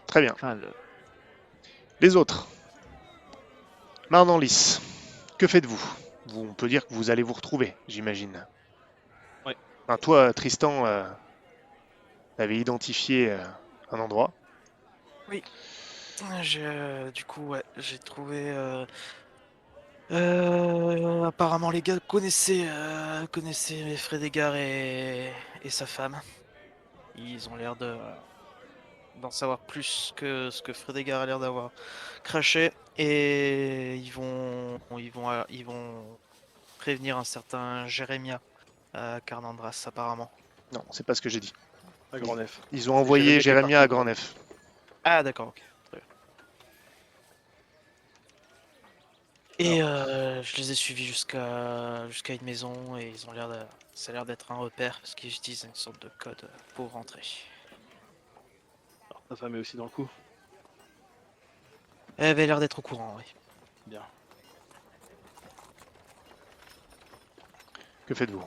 Très bien. Enfin, Les autres. Marne-en-Lys, que faites-vous? On peut dire que vous allez vous retrouver, j'imagine. ouais. Enfin, toi, Tristan, t'avais identifié un endroit. Oui, du coup, ouais, j'ai trouvé. Apparemment, les gars connaissaient Frédéric et sa femme. Ils ont l'air d'en savoir plus que ce que Frédéric a l'air d'avoir craché. Et ils vont prévenir un certain Jérémia à Carnandras, apparemment. Non, c'est pas ce que j'ai dit. À Ils, Grand-Nef. ils ont C'est envoyé Jérémia qui est Jérémia parti à pour. Grandnef. Ah, d'accord, ok. Très bien. Et Alors, je les ai suivis jusqu'à une maison et ils ont ça a l'air d'être un repère parce qu'ils utilisent une sorte de code pour rentrer. ta femme est aussi dans le coup. Elle avait l'air d'être au courant, oui. Bien. Que faites-vous?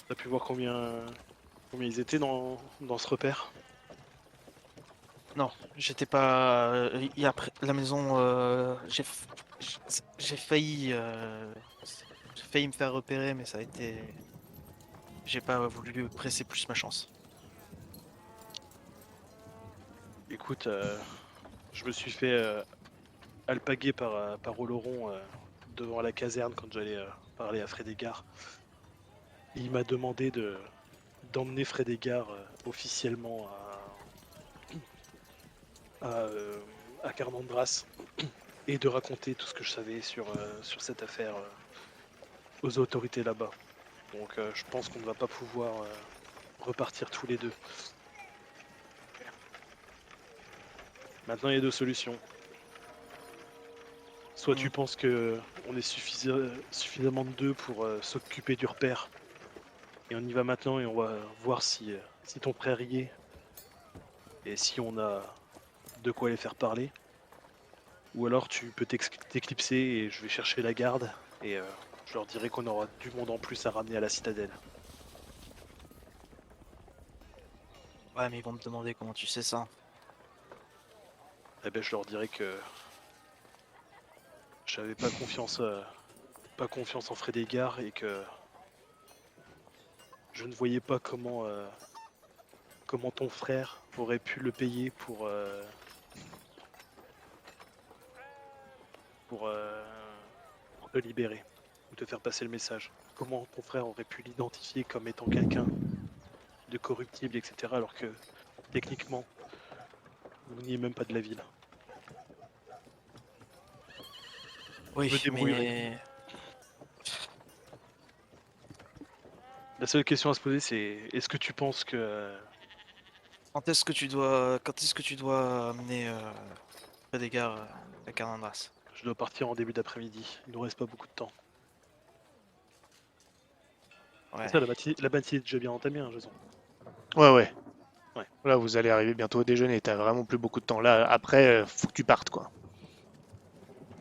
T'as pu voir combien ils étaient dans ce repère? Non, j'étais pas. Il y a la maison. J'ai j'ai failli me faire repérer, mais ça a été. J'ai pas voulu presser plus ma chance. Écoute, je me suis fait alpaguer par Oloron devant la caserne quand j'allais parler à Frédégard. Il m'a demandé d'emmener Frédégard officiellement à, euh, à Carmandras et de raconter tout ce que je savais sur cette affaire aux autorités là-bas. Donc je pense qu'on ne va pas pouvoir repartir tous les deux. Maintenant, il y a deux solutions. Soit Hmm. tu penses que on est suffisamment de deux pour s'occuper du repère, et on y va maintenant et on va voir si ton frère y est, et si on a de quoi les faire parler. Ou alors tu peux t'éclipser et je vais chercher la garde, et je leur dirai qu'on aura du monde en plus à ramener à la citadelle. Ouais, mais ils vont me demander comment tu sais ça. Eh ben je leur dirai que j'avais pas confiance en Frédégard et que je ne voyais pas comment ton frère aurait pu le payer pour, euh, pour te libérer ou te faire passer le message. Comment ton frère aurait pu l'identifier comme étant quelqu'un de corruptible, etc. alors que techniquement, vous n'y êtes même pas de la ville. Je me Oui, débrouillerai. mais La seule question à se poser, c'est est-ce que tu penses que... quand est-ce que tu dois amener Frédéric à Carnandras? Je dois partir en début d'après-midi. Il nous reste pas beaucoup de temps. C'est Ouais. ça, la matinée est déjà bien entamée, hein, Jason. Ouais, ouais. Ouais. Là, vous allez arriver bientôt au déjeuner. T'as vraiment plus beaucoup de temps. Là, après, faut que tu partes, quoi.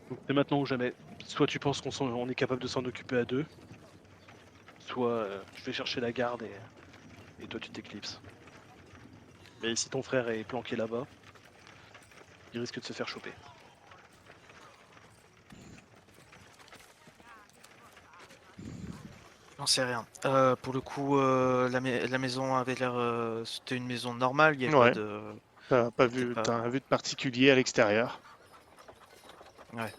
Donc c'est maintenant ou jamais. Soit tu penses on est capable de s'en occuper à deux, soit je vais chercher la garde et toi tu t'éclipses. Mais si ton frère est planqué là-bas, il risque de se faire choper. J'en sais rien. Pour le coup, la maison avait l'air. C'était une maison normale, il n'y avait pas Ouais. de. T'as pas C'était vu, pas. t'as rien vu de particulier à l'extérieur. Ouais.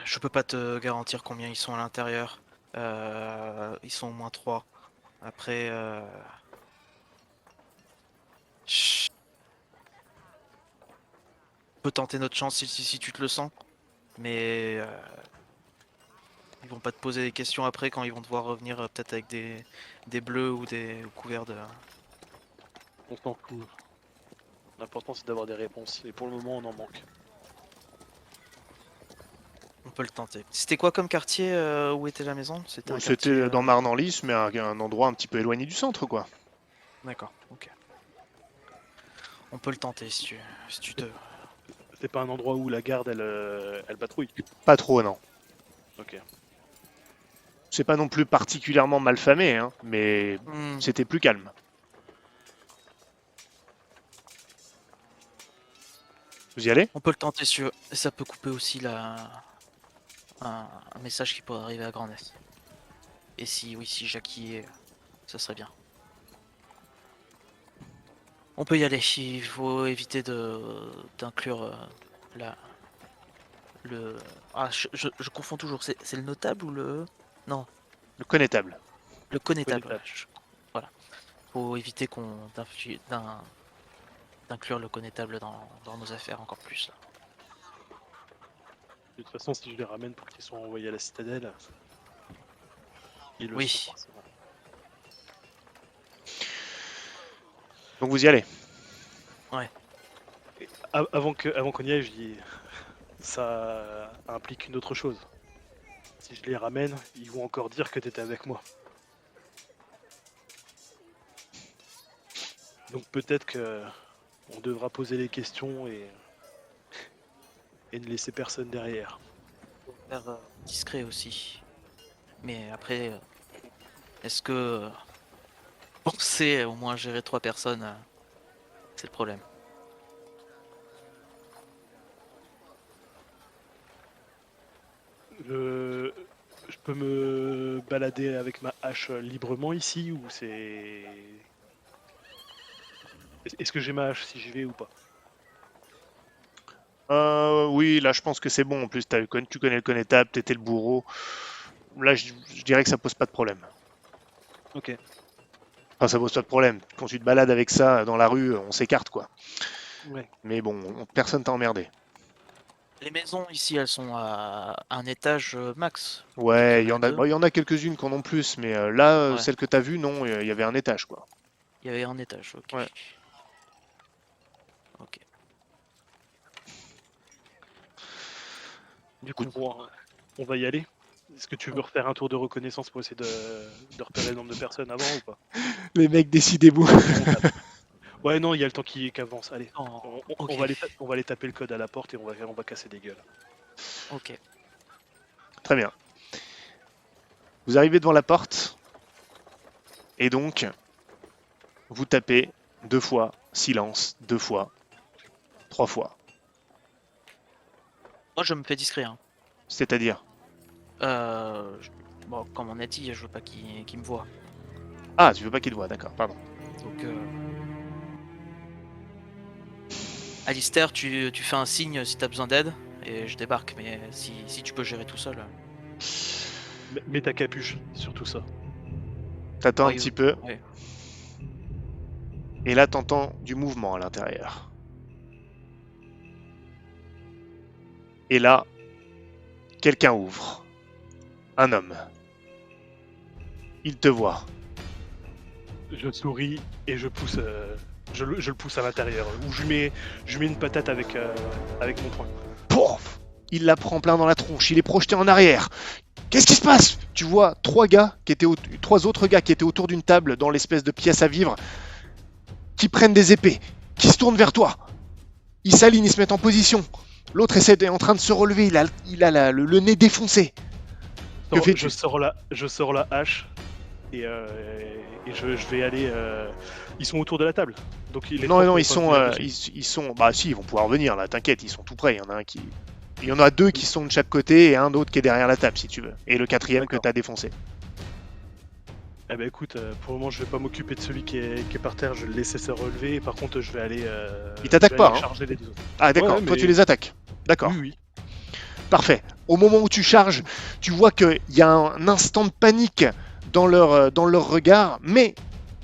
Je peux pas te garantir combien ils sont à l'intérieur. Ils sont au moins trois. Après, on peut tenter notre chance si tu te le sens. Mais ils vont pas te poser des questions après quand ils vont devoir revenir peut-être avec des bleus ou des ou couverts de. On s'en fout. L'important c'est d'avoir des réponses. Et pour le moment on en manque. On peut le tenter. C'était quoi comme quartier où était la maison? C'était un quartier. C'était dans Marne-en-Lys, mais un endroit un petit peu éloigné du centre, quoi. D'accord, ok. On peut le tenter si tu te. C'est pas un endroit où la garde elle patrouille. Pas trop, non. Ok. C'est pas non plus particulièrement malfamé, hein, mais Hmm, c'était plus calme. Vous y allez? on peut le tenter si tu veux. Et ça peut couper aussi un message qui pourrait arriver à Grandness. Et si, oui, si Jackie y est, ça serait bien. On peut y aller. Il faut éviter d'inclure la, le. Ah, je confonds toujours. C'est le notable ou le. Non, Le connétable. le connétable. Connétable. Voilà. Faut éviter d'inclure le connétable dans nos affaires encore plus. De toute façon, si je les ramène pour qu'ils soient envoyés à la citadelle, ils le Oui. sont forcément. Donc vous y allez. Avant qu'on y aille, je dis, ça implique une autre chose. Si je les ramène, ils vont encore dire que t'étais avec moi. Donc peut-être que on devra poser les questions et ne laisser personne derrière. Faut faire discret aussi. Mais après, est-ce que on sait au moins gérer 3 personnes, c'est le problème. Je peux me balader avec ma hache librement ici ou c'est... Est-ce que j'ai ma hache si j'y vais ou pas? Oui, là je pense que c'est bon. En plus, tu connais le connétable, t'étais le bourreau. Là, je dirais que ça pose pas de problème. Ok. Enfin, ça pose pas de problème. Quand tu te balades avec ça dans la rue, on s'écarte, quoi. Ouais. Mais bon, personne t'a emmerdé. Les maisons ici, elles sont à un étage max. Ouais, Il y en a deux. bon, il y en a quelques-unes qui en ont plus, mais là, Ouais. celle que t'as vue, non, il y avait un étage, quoi. Il y avait un étage, ok. Ouais. Ok. Du coup, on va y aller. Est-ce que tu veux refaire un tour de reconnaissance pour essayer de repérer le nombre de personnes avant ou pas? Les mecs, décidez-vous. Ouais, non, il y a le temps qui avance. Allez, Oh, on ok. on va aller taper le code à la porte et on va casser des gueules. Ok. Très bien. Vous arrivez devant la porte, et donc, vous tapez 2 fois, silence, 2 fois, 3 fois. Moi, je me fais discret. Hein. C'est-à-dire? Bon, comme on a dit, je veux pas qu'il me voit. Ah, tu veux pas qu'il te voie, d'accord, pardon. Donc, Alistair, tu fais un signe si t'as besoin d'aide et je débarque. Mais si tu peux gérer tout seul. Mets ta capuche sur tout ça. T'attends un Ouais, petit peu, ouais. et là, t'entends du mouvement à l'intérieur. Et là, quelqu'un ouvre. Un homme. Il te voit. Je souris et je pousse, je le pousse à l'intérieur. Ou je lui mets une patate avec mon poing. Pouf! Il la prend plein dans la tronche, il est projeté en arrière. Qu'est-ce qui se passe? Tu vois 3 autres gars qui étaient autour d'une table dans l'espèce de pièce à vivre, qui prennent des épées, qui se tournent vers toi. Ils s'alignent, ils se mettent en position. L'autre est en train de se relever, il a le nez défoncé. Que fais-tu? Je sors la hache et je vais aller. Ils sont autour de la table. Donc les Non, trois non, pourront ils pas sont, venir dessus. ils sont. Bah si, ils vont pouvoir venir là. T'inquiète, ils sont tout près. Il y en a 2 qui sont de chaque côté et un autre qui est derrière la table, si tu veux. Et le 4e que D'accord. t'as défoncé. Eh ben écoute, pour le moment, je vais pas m'occuper de celui qui est par terre. Je vais le laisser se relever. Et par contre, je vais aller. Il t'attaque je vais pas, aller hein. charger les deux autres. Ah d'accord. Ouais, Toi, mais- tu les attaques. D'accord. Oui, oui. Parfait. Au moment où tu charges, tu vois qu'il y a un instant de panique dans leur regard, mais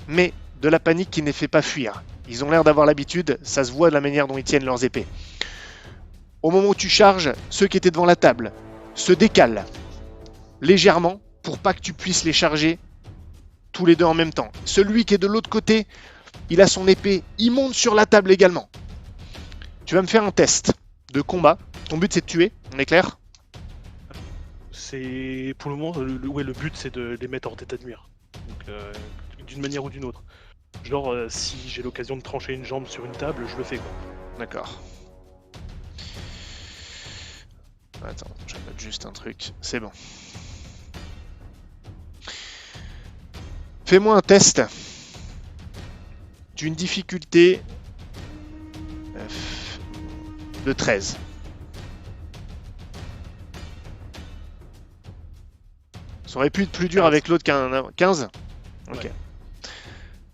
de la panique qui ne les fait pas fuir. Ils ont l'air d'avoir l'habitude, ça se voit de la manière dont ils tiennent leurs épées. Au moment où tu charges, ceux qui étaient devant la table se décalent légèrement pour pas que tu puisses les charger tous les deux en même temps. Celui qui est de l'autre côté, il a son épée, il monte sur la table également. Tu vas me faire un test de combat. Ton but c'est de tuer, on est clair? C'est pour le moment, le but c'est de les mettre hors d'état de nuire. Donc, d'une manière ou d'une autre. Genre, si j'ai l'occasion de trancher une jambe sur une table, je le fais quoi. D'accord. Attends, je note juste un truc. C'est bon. Fais-moi un test d'une difficulté de 13. Ça aurait pu être plus dur 15. avec l'autre qu'un 15. Ok. Ouais.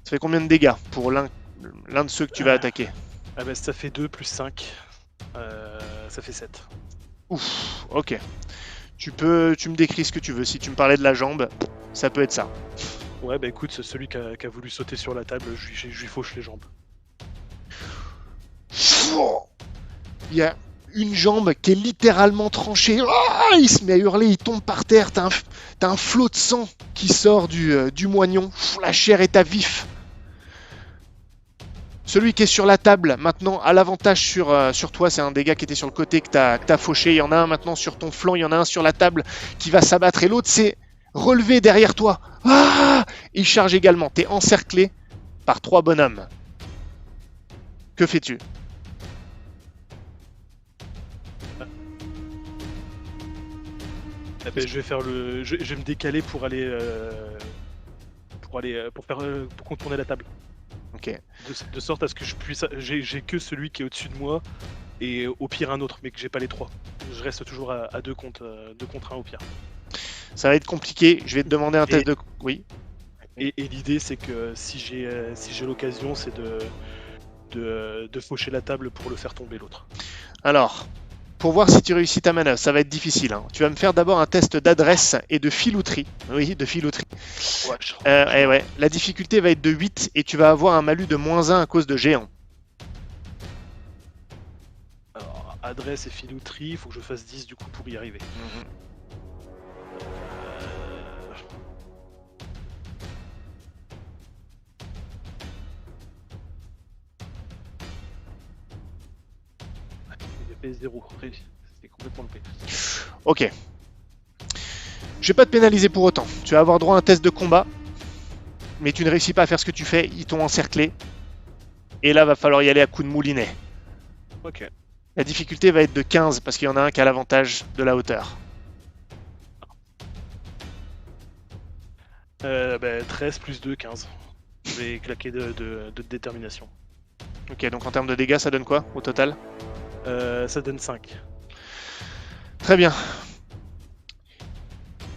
Ça fait combien de dégâts pour l'un de ceux que tu vas attaquer? Ah bah ça fait 2 plus 5. Ça fait 7. Ouf, ok. Tu me décris ce que tu veux. Si tu me parlais de la jambe, ça peut être ça. Ouais, bah écoute, c'est celui qui a voulu sauter sur la table, je lui fauche les jambes. Il y a une jambe qui est littéralement tranchée. Ah, il se met à hurler, il tombe par terre. T'as un flot de sang qui sort du moignon. La chair est à vif. Celui qui est sur la table, maintenant, a l'avantage sur toi. C'est un des gars qui était sur le côté que t'as fauché. Il y en a un maintenant sur ton flanc. Il y en a un sur la table qui va s'abattre. Et l'autre s'est relevé derrière toi. Ah, il charge également. T'es encerclé par 3 bonhommes. Que fais-tu? Ah bah, je vais faire je vais me décaler pour aller pour contourner la table. Ok. De sorte à ce que je puisse. J'ai que celui qui est au-dessus de moi et au pire un autre, mais que j'ai pas les 3. Je reste toujours à 2 contre 1 au pire. Ça va être compliqué. Je vais te demander un test de... Oui. Et l'idée c'est que si j'ai l'occasion, c'est de faucher la table pour le faire tomber l'autre. Alors, pour voir si tu réussis ta manœuvre, ça va être difficile. Hein. Tu vas me faire d'abord un test d'adresse et de filouterie. Oui, de filouterie. Ouais, Ouais. La difficulté va être de 8 et tu vas avoir un malus de -1 à cause de géant. Alors, adresse et filouterie, il faut que je fasse 10 du coup pour y arriver. Il 0, c'est complètement loupé. Ok. Je vais pas te pénaliser pour autant. Tu vas avoir droit à un test de combat. Mais tu ne réussis pas à faire ce que tu fais. Ils t'ont encerclé. Et là, va falloir y aller à coup de moulinet. Ok. La difficulté va être de 15 parce qu'il y en a un qui a l'avantage de la hauteur. 13 plus 2, 15. Je vais claquer de détermination. Ok, donc en termes de dégâts, ça donne quoi au total? Ça donne 5. Très bien.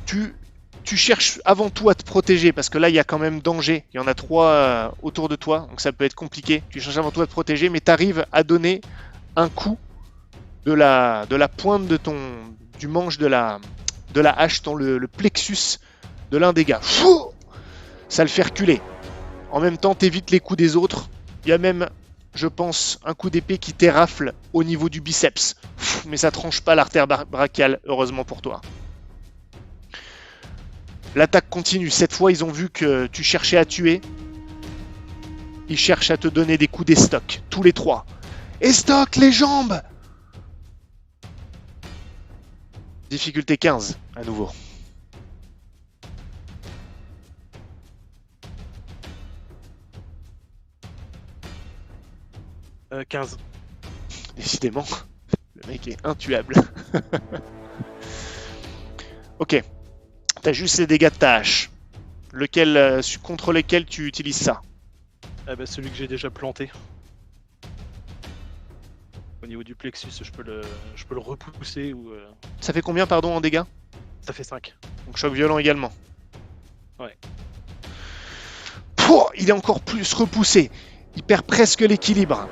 Tu cherches avant tout à te protéger parce que là, il y a quand même danger. Il y en a 3 autour de toi, donc ça peut être compliqué. Tu cherches avant tout à te protéger, mais tu arrives à donner un coup de la pointe du manche de la hache dans le plexus de l'un des gars. Fou, ça le fait reculer. En même temps, t'évites les coups des autres. Il y a même, je pense, un coup d'épée qui t'érafle au niveau du biceps. Mais ça tranche pas l'artère brachiale, heureusement pour toi. L'attaque continue. Cette fois, ils ont vu que tu cherchais à tuer. Ils cherchent à te donner des coups d'estoc. Tous les 3. Estoc, les jambes! Difficulté 15, à nouveau. Euh, 15. Décidément, le mec est intuable. Ok. T'as juste les dégâts de ta hache. Contre lesquels tu utilises ça? Celui que j'ai déjà planté. Au niveau du plexus, je peux le repousser ou. Ça fait combien, pardon, en dégâts? Ça fait 5. Donc choc violent également. Ouais. Pouah, il est encore plus repoussé. Il perd presque l'équilibre.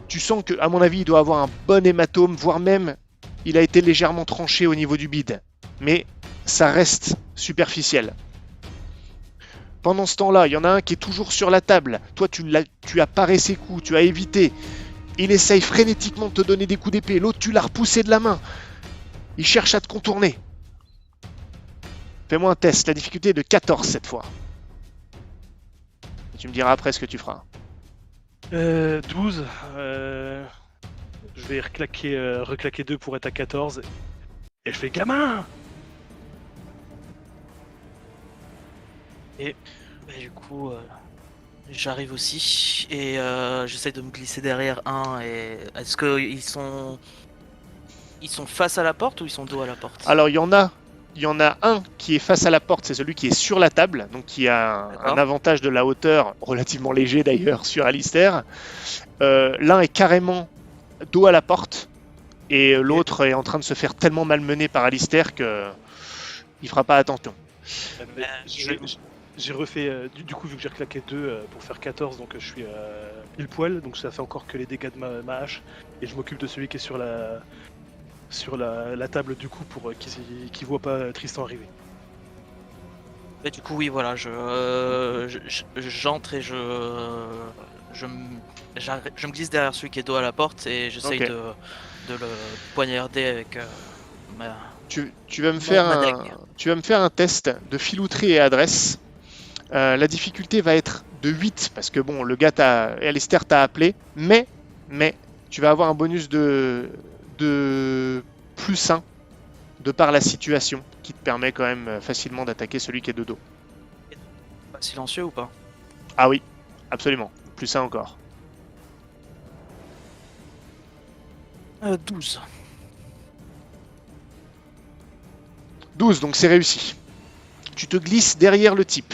Tu sens que, à mon avis, il doit avoir un bon hématome, voire même, il a été légèrement tranché au niveau du bide. Mais ça reste superficiel. Pendant ce temps-là, il y en a un qui est toujours sur la table. Toi, tu as paré ses coups, tu as évité. Il essaye frénétiquement de te donner des coups d'épée. L'autre, tu l'as repoussé de la main. Il cherche à te contourner. Fais-moi un test. La difficulté est de 14 cette fois. Et tu me diras après ce que tu feras. 12. Je vais reclaquer 2 pour être à 14. Et je fais gamin. Et du coup, j'arrive aussi et j'essaie de me glisser derrière un. Et est-ce qu'ils sont face à la porte ou ils sont dos à la porte? Alors, il y en a il y en a un qui est face à la porte, c'est celui qui est sur la table, donc qui a un D'accord. avantage de la hauteur, relativement léger d'ailleurs, sur Alistair. L'un est carrément dos à la porte, et l'autre est en train de se faire tellement malmener par Alistair que il fera pas attention. J'ai refait, du coup, vu que j'ai reclaqué 2 pour faire 14, donc je suis pile poil, donc ça fait encore que les dégâts de ma hache, et je m'occupe de celui qui est sur la table, du coup, pour qu'il voit pas Tristan arriver. Et du coup, oui, voilà, j'entre et je me glisse derrière celui qui est dos à la porte et j'essaye Ok. de le poignarder avec ma... Tu vas me Ma faire dague. tu vas me faire un test de filouterie et adresse. La difficulté va être de 8 parce que bon, le gars Alistair t'a appelé, mais tu vas avoir un bonus de plus 1 de par la situation qui te permet quand même facilement d'attaquer celui qui est de dos. Pas silencieux ou pas? Ah oui, absolument. Plus 1 encore. 12. 12, donc c'est réussi. Tu te glisses derrière le type,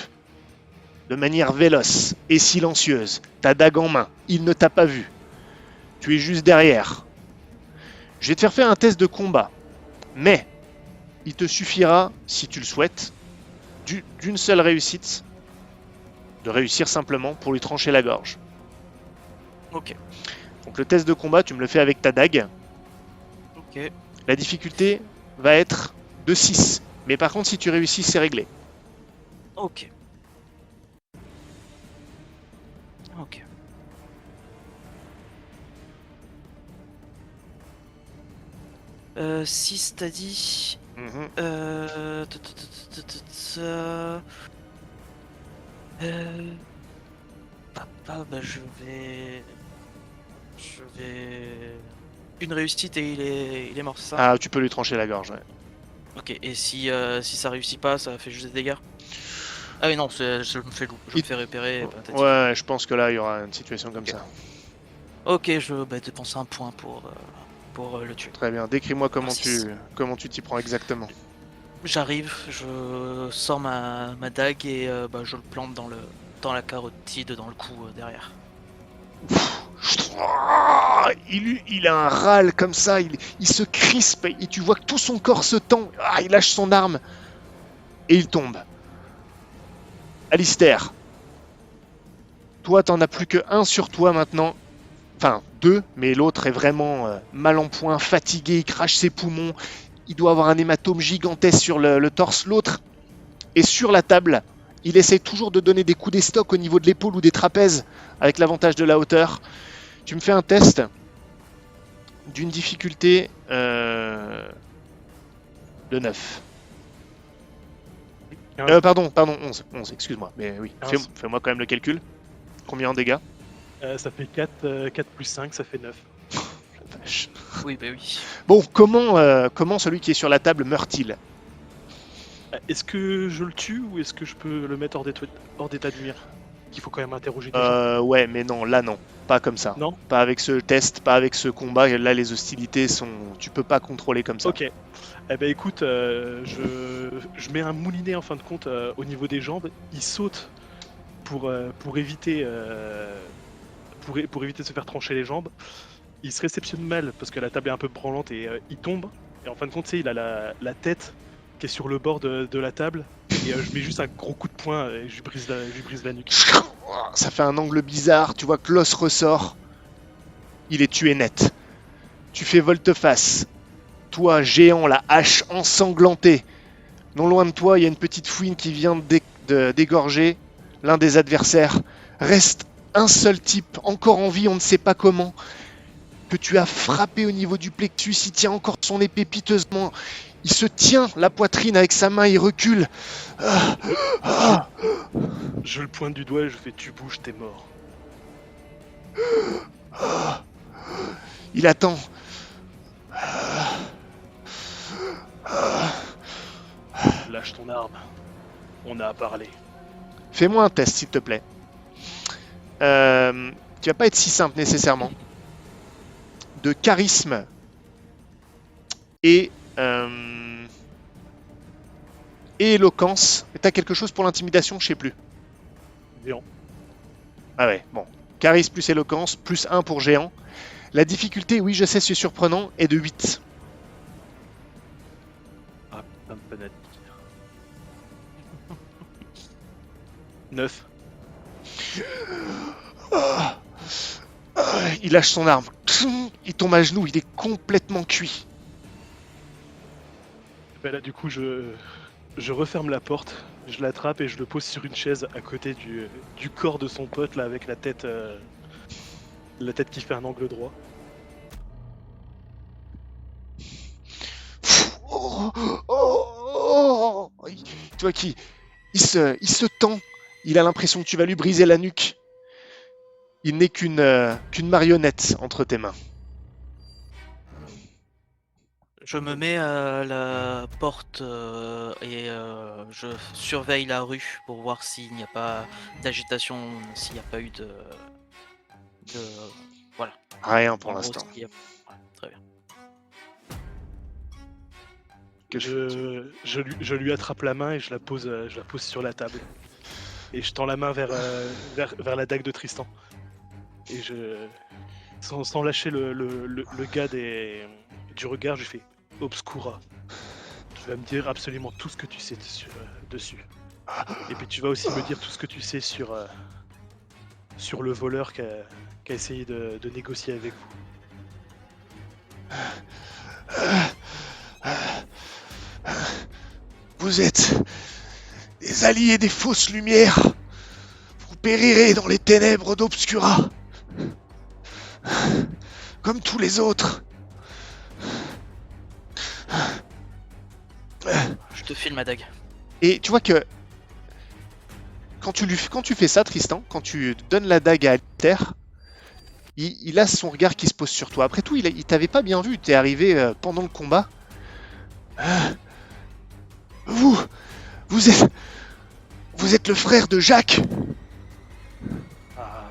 de manière véloce et silencieuse, ta dague en main. Il ne t'a pas vu. Tu es juste derrière. Je vais te faire un test de combat, mais il te suffira, si tu le souhaites, d'une seule réussite, de réussir simplement pour lui trancher la gorge. Ok. Donc le test de combat, tu me le fais avec ta dague. Ok. La difficulté va être de 6. Mais par contre, si tu réussis, c'est réglé. Ok. Ok. Euh, 6 t'as dit. Mhm. Papa, bah je vais. Une réussite et il est mort, c'est ça? Ah, tu peux lui trancher la gorge, ouais. Ok, et si ça réussit pas, ça fait juste des dégâts? Ah oui, non, je me fais repérer. Patati. Ouais, je pense que là, il y aura une situation comme Ok. ça. Ok, je vais dépenser un point pour le tuer. Très bien. Décris-moi comment Six. tu t'y prends exactement. J'arrive, je sors ma dague et je le plante dans la carotide, dans le cou derrière. Il a un râle comme ça, il se crispe et tu vois que tout son corps se tend. Ah, il lâche son arme et il tombe. Alistair, toi t'en as plus que un sur toi maintenant. Enfin, 2, mais l'autre est vraiment mal en point, fatigué, il crache ses poumons. Il doit avoir un hématome gigantesque sur le torse. L'autre est sur la table. Il essaie toujours de donner des coups d'estoc au niveau de l'épaule ou des trapèzes avec l'avantage de la hauteur. Tu me fais un test d'une difficulté de 9. Pardon, 11, excuse-moi. Mais oui, fais-moi quand même le calcul. Combien en dégâts? Ça fait 4 plus 5, ça fait 9. La vache. Oui, bah oui. Bon, comment celui qui est sur la table meurt-il? Est-ce que je le tue ou est-ce que je peux le mettre hors d'état de nuire? Il faut quand même interroger des gens. Ouais, mais non, là non. Pas comme ça. Non. Pas avec ce test, pas avec ce combat. Là, les hostilités sont... Tu peux pas contrôler comme ça. Ok. Eh ben écoute, je mets un moulinet en fin de compte au niveau des jambes. Il saute pour éviter de se faire trancher les jambes. Il se réceptionne mal parce que la table est un peu branlante et il tombe. Et en fin de compte, il a la tête qui est sur le bord de la table. Et je mets juste un gros coup de poing et je lui brise la nuque. Ça fait un angle bizarre. Tu vois que l'os ressort. Il est tué net. Tu fais volte-face. Toi, géant, la hache ensanglantée. Non loin de toi, il y a une petite fouine qui vient d'égorger l'un des adversaires. Reste un seul type, encore en vie, on ne sait pas comment, que tu as frappé au niveau du plexus. Il tient encore son épée piteusement. Il se tient la poitrine avec sa main, il recule. Je le pointe du doigt et je fais: tu bouges, t'es mort. Il attend. Lâche ton arme. On a à parler. Fais-moi un test, s'il te plaît. Tu vas pas être si simple nécessairement. De charisme et et éloquence. Et t'as quelque chose pour l'intimidation, je sais plus. Géant. Ah ouais, bon. Charisme plus éloquence, plus 1 pour géant. La difficulté, oui, je sais, c'est surprenant, est de 8. Ah, putain de panade. 9. Il lâche son arme. Il tombe à genoux, il est complètement cuit. Ben là, du coup, je referme la porte, je l'attrape et je le pose sur une chaise à côté du corps de son pote, là, avec la tête qui fait un angle droit. Oh, oh, oh. Tu vois qu'il il se tend. Il a l'impression que tu vas lui briser la nuque. Il n'est qu'une marionnette entre tes mains. Je me mets à la porte et je surveille la rue pour voir s'il n'y a pas d'agitation, s'il n'y a pas eu de... Voilà. Rien pour En gros, l'instant. s'il y a- Ouais, très bien. Que Je lui attrape la main et je la pose sur la table. Et je tends la main vers la dague de Tristan. Et sans lâcher le gars du regard, je fais Obscura. Tu vas me dire absolument tout ce que tu sais dessus. Et puis tu vas aussi me dire tout ce que tu sais sur le voleur qui a essayé de négocier avec vous. Vous êtes des alliés des fausses lumières. Vous périrez dans les ténèbres d'Obscura. Comme tous les autres. Je te file ma dague. Et tu vois que quand tu fais ça, Tristan, quand tu donnes la dague à Alter, il a son regard qui se pose sur toi. Après tout, il t'avait pas bien vu. T'es arrivé pendant le combat. Vous êtes le frère de Jacques. Ah,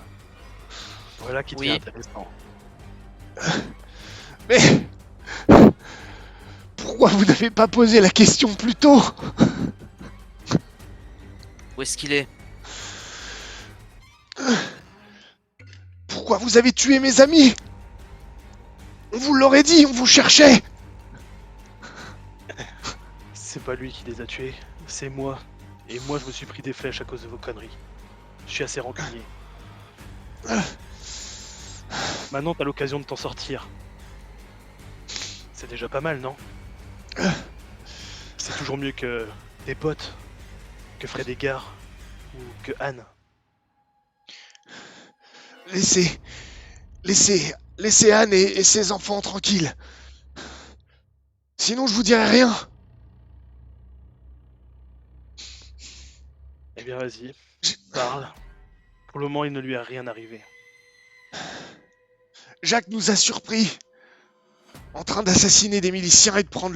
voilà qui devient intéressant. Mais pourquoi vous n'avez pas posé la question plus tôt? Où est-ce qu'il est? Pourquoi vous avez tué mes amis? On vous l'aurait dit, on vous cherchait. C'est pas lui qui les a tués, c'est moi. Et moi je me suis pris des flèches à cause de vos conneries. Je suis assez rancunier. Maintenant t'as l'occasion de t'en sortir. C'est déjà pas mal, non? C'est toujours mieux que tes potes, que Frédégard ou que Anne. Laissez Anne et ses enfants tranquilles. Sinon je vous dirai rien. Eh bien vas-y, parle. Pour le moment il ne lui a rien arrivé. Jacques nous a surpris en train d'assassiner des miliciens et de prendre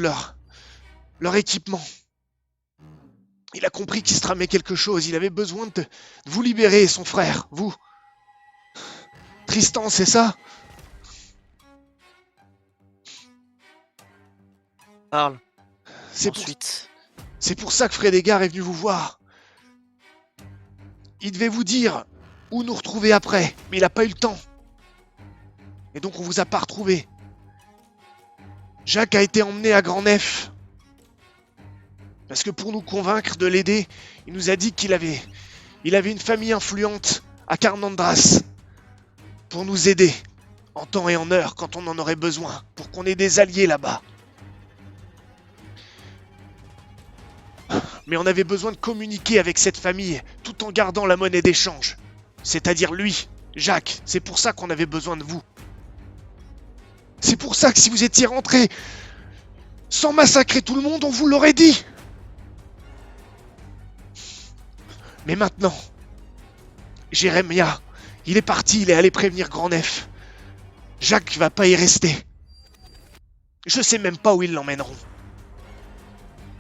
leur équipement. Il a compris qu'il se tramait quelque chose. Il avait besoin de vous libérer, son frère, vous. Tristan, c'est ça? Parle. C'est Ensuite. C'est pour ça que Frédégard est venu vous voir. Il devait vous dire où nous retrouver après, mais il n'a pas eu le temps. Et donc on vous a pas retrouvé. Jacques a été emmené à Grand Nef. Parce que pour nous convaincre de l'aider, il nous a dit qu'il avait une famille influente à Carnandras. Pour nous aider, en temps et en heure, quand on en aurait besoin, pour qu'on ait des alliés là-bas. Mais on avait besoin de communiquer avec cette famille, tout en gardant la monnaie d'échange. C'est-à-dire lui, Jacques, c'est pour ça qu'on avait besoin de vous. C'est pour ça que si vous étiez rentrés sans massacrer tout le monde, on vous l'aurait dit. Mais maintenant, Jérémia, il est parti, il est allé prévenir Grand Nef. Jacques va pas y rester. Je sais même pas où ils l'emmèneront.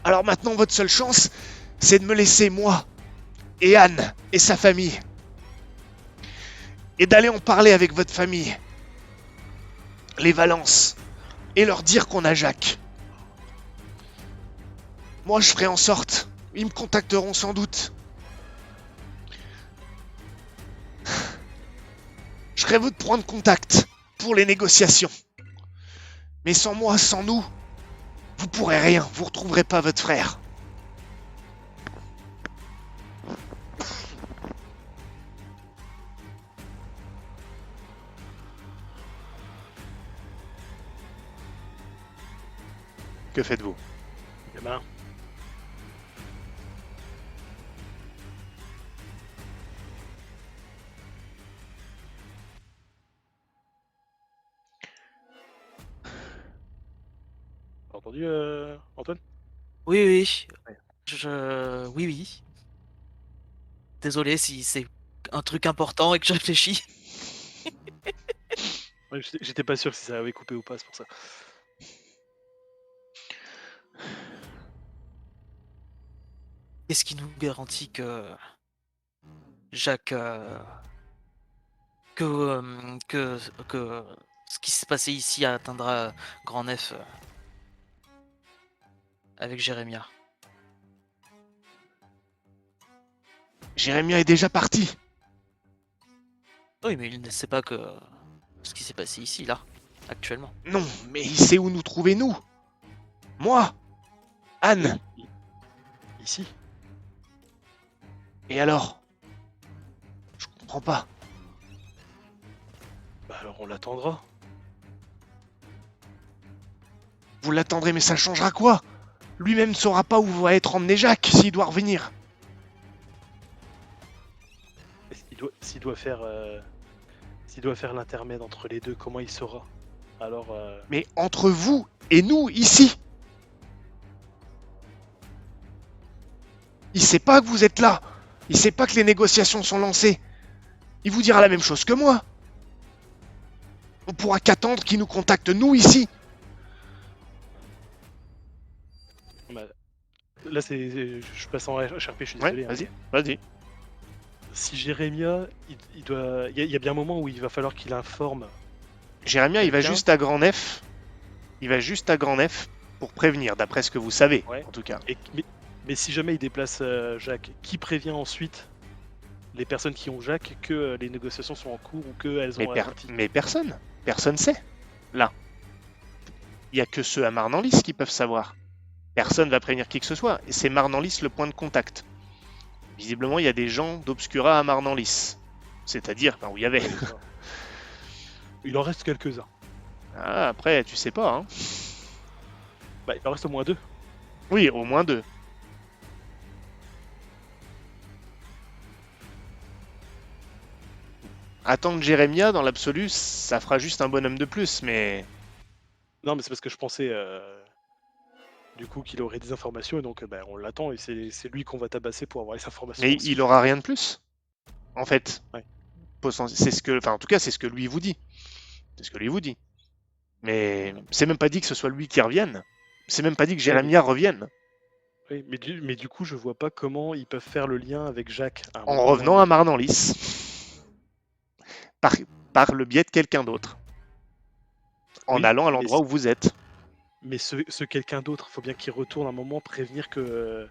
Alors maintenant, votre seule chance, c'est de me laisser moi, et Anne, et sa famille. Et d'aller en parler avec votre famille. Les Valence. Et leur dire qu'on a Jacques. Moi, je ferai en sorte Ils me contacteront sans doute. Je rêve de prendre contact pour les négociations. Mais sans moi, sans nous, vous pourrez rien. Vous retrouverez pas votre frère. Que faites-vous? Gamin. T'as entendu, Antoine? Oui, oui. Ouais. Oui, oui. Désolé si c'est un truc important et que je réfléchis. Ouais, j'étais pas sûr si ça avait coupé ou pas, c'est pour ça. Qu'est-ce qui nous garantit que Jacques, que ce qui s'est passé ici atteindra Grand Nef avec Jérémia? Jérémia est déjà parti. Oui, mais il ne sait pas que ce qui s'est passé ici, là, actuellement. Non, mais il sait où nous trouver, nous. Moi, Anne. Ici. Et alors? Je comprends pas. Bah alors on l'attendra. Vous l'attendrez, mais ça changera quoi? Lui-même ne saura pas où va être emmené Jacques s'il doit revenir. S'il doit faire l'intermède entre les deux, comment il saura? Alors, Mais entre vous et nous, ici. Il sait pas que vous êtes là. Il sait pas que les négociations sont lancées. Il vous dira la même chose que moi. On pourra qu'attendre qu'il nous contacte, nous, ici. bah, là je passe en HRP, je suis Ouais, désolé. vas-y, Mais vas-y. si Jérémia, il y a bien un moment où il va falloir qu'il informe. Jérémia, il va Quelqu'un juste à Grand Nef. Il va juste à Grand Nef pour prévenir, d'après ce que vous savez, Ouais. en tout cas. Mais si jamais il déplace Jacques, qui prévient ensuite les personnes qui ont Jacques que les négociations sont en cours ou qu'elles ont ralenti? Mais personne. Personne sait. Là. Il n'y a que ceux à Marnanlis qui peuvent savoir. Personne va prévenir qui que ce soit. Et c'est Marnanlis le point de contact. Visiblement, il y a des gens d'Obscura à Marnanlis. C'est-à-dire, où il y avait. Il en reste quelques-uns. Ah, après, tu sais pas, hein. Bah, il en reste au moins 2. Oui, au moins 2. Attendre Jérémia, dans l'absolu, ça fera juste un bonhomme de plus, mais... Non, mais c'est parce que je pensais du coup qu'il aurait des informations et donc bah, on l'attend et c'est lui qu'on va tabasser pour avoir les informations. Mais aussi. il aura rien de plus, en fait. Ouais. C'est ce que... Enfin, en tout cas, c'est ce que lui vous dit. C'est ce que lui vous dit. Mais c'est même pas dit que ce soit lui qui revienne. C'est même pas dit que Jérémia revienne. Oui, mais du coup, je vois pas comment ils peuvent faire le lien avec Jacques. En revenant à Marnanlis. Par le biais de quelqu'un d'autre. En Oui, allant à mais l'endroit où vous êtes. Mais ce quelqu'un d'autre, faut bien qu'il retourne un moment prévenir que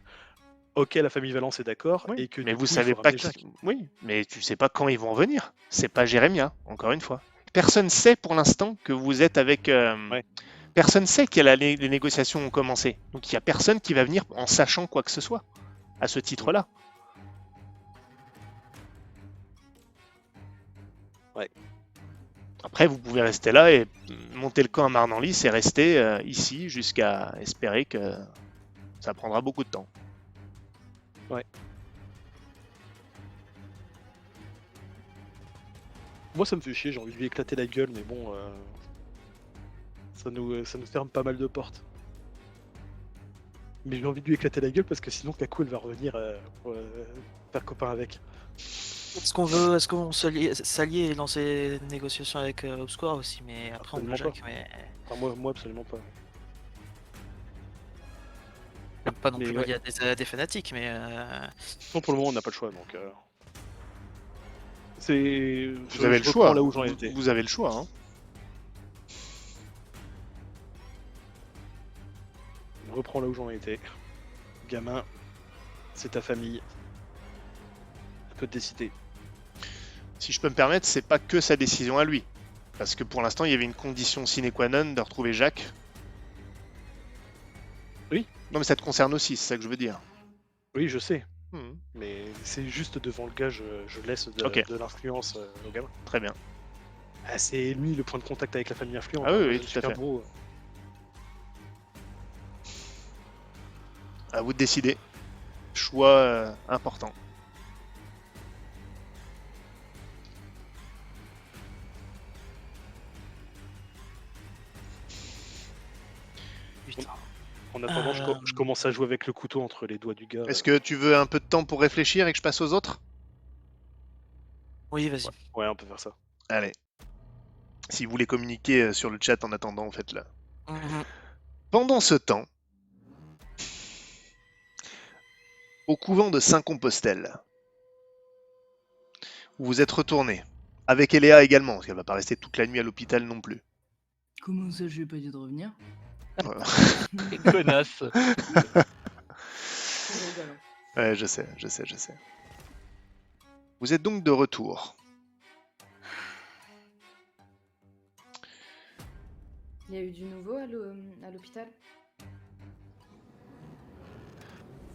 ok, la famille Valence est d'accord Oui, et que mais du vous coup, il savez faut pas ramener qui... Jacques. Oui, mais tu sais pas quand ils vont en venir. C'est pas Jérémia, encore une fois. Personne sait pour l'instant que vous êtes avec... Ouais. Personne sait que les négociations ont commencé. Donc il y a personne qui va venir en sachant quoi que ce soit à ce titre-là. Ouais. Après, vous pouvez rester là et monter le camp à Marnanlis et rester ici jusqu'à espérer que ça prendra beaucoup de temps. Ouais. Moi, ça me fait chier, j'ai envie de lui éclater la gueule, mais bon, ça nous ferme pas mal de portes. Mais j'ai envie de lui éclater la gueule parce que sinon, Kaku, elle va revenir faire copain avec. Est-ce qu'on s'allie et lancer des négociations avec Obscura aussi, mais après on Absolument veut Jacques, pas. mais Enfin, moi, absolument pas. pas non Mais plus ouais. relié à des fanatiques, mais Non, pour le moment, on n'a pas le choix, donc... C'est... Vous avez le reprends choix. là où j'en étais. Vous avez le choix. Hein. Je reprends là où j'en étais. Gamin, c'est ta famille. Tu peux te décider. Si je peux me permettre, c'est pas que sa décision à lui. Parce que pour l'instant, il y avait une condition sine qua non de retrouver Jacques. Oui. Non, mais ça te concerne aussi, c'est ça que je veux dire. Oui, je sais. Mhm. Mais c'est juste devant le gars, je laisse Ok. de l'influence au gamin. Très bien. Ah, c'est lui le point de contact avec la famille influente. Ah oui, Moi, oui, je tout suis à qu'un fait. bro. À vous de décider. Choix important. Putain. En attendant, je commence à jouer avec le couteau entre les doigts du gars. Est-ce que tu veux un peu de temps pour réfléchir et que je passe aux autres? Oui, vas-y. Ouais, on peut faire ça. Allez. Si vous voulez communiquer sur le chat en attendant, faites-le. Mhm. Pendant ce temps, au couvent de Saint-Compostelle, où vous êtes retourné, avec Eléa également, parce qu'elle va pas rester toute la nuit à l'hôpital non plus. Comment ça, je lui ai pas dit de revenir? Quelle connasse. Je rigole, hein. Ouais, je sais, je sais, je sais. Vous êtes donc de retour. Il y a eu du nouveau à l'hôpital?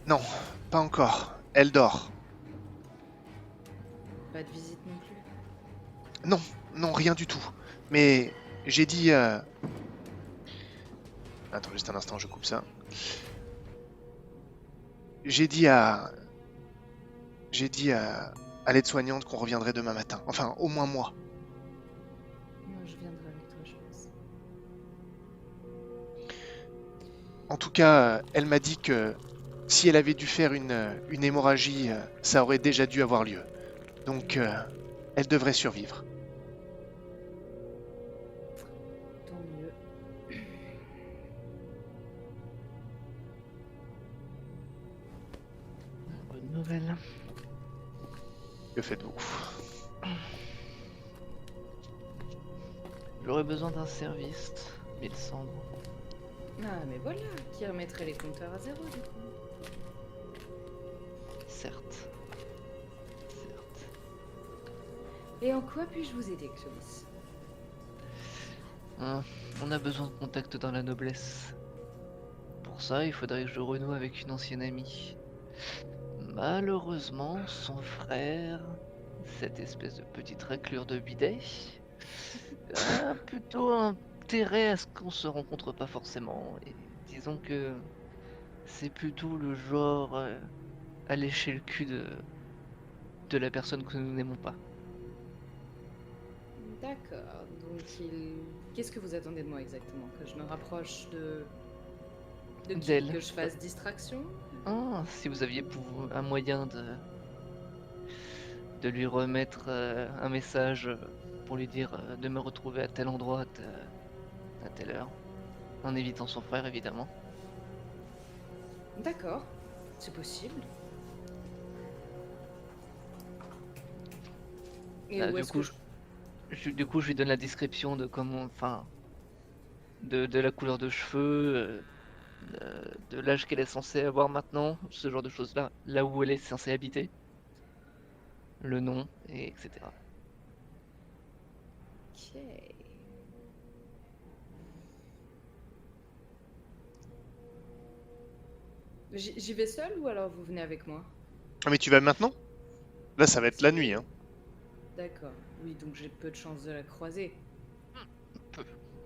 Non, pas encore. Elle dort. Pas de visite non plus. Non, rien du tout. Mais j'ai dit... Attends juste un instant, je coupe ça. J'ai dit à l'aide-soignante qu'on reviendrait demain matin. Enfin, au moins moi. Moi, je viendrai avec toi, je pense. En tout cas, elle m'a dit que si elle avait dû faire une hémorragie, ça aurait déjà dû avoir lieu. Donc, elle devrait survivre. Tant mieux. Bonne nouvelle. Que faites-vous? J'aurais besoin d'un service, Mélissandre. Ah, mais voilà, qui remettrait les compteurs à zéro, du coup. Certes. Certes. Et en quoi puis-je vous aider, Clovis? On a besoin de contact dans la noblesse. Pour ça, il faudrait que je renoue avec une ancienne amie. Malheureusement, son frère, cette espèce de petite raclure de bidet, a plutôt intérêt à ce qu'on se rencontre pas forcément. Et disons que c'est plutôt le genre à lécher le cul de la personne que nous n'aimons pas. D'accord, donc Qu'est-ce que vous attendez de moi exactement? Que je me rapproche de qui? D'elle. Que je fasse distraction? Ah, si vous aviez un moyen de lui remettre un message pour lui dire de me retrouver à tel endroit à telle heure, en évitant son frère évidemment. D'accord, c'est possible. Et où Du est-ce coup, que du coup, je lui donne la description de comment, enfin, de la couleur de cheveux, de l'âge qu'elle est censée avoir maintenant, ce genre de choses-là, là où elle est censée habiter, le nom, et etc. Ok. J'y vais seule ou alors vous venez avec moi? Ah, mais tu vas maintenant? Là, ça va être la nuit, hein. D'accord, oui, donc j'ai peu de chances de la croiser.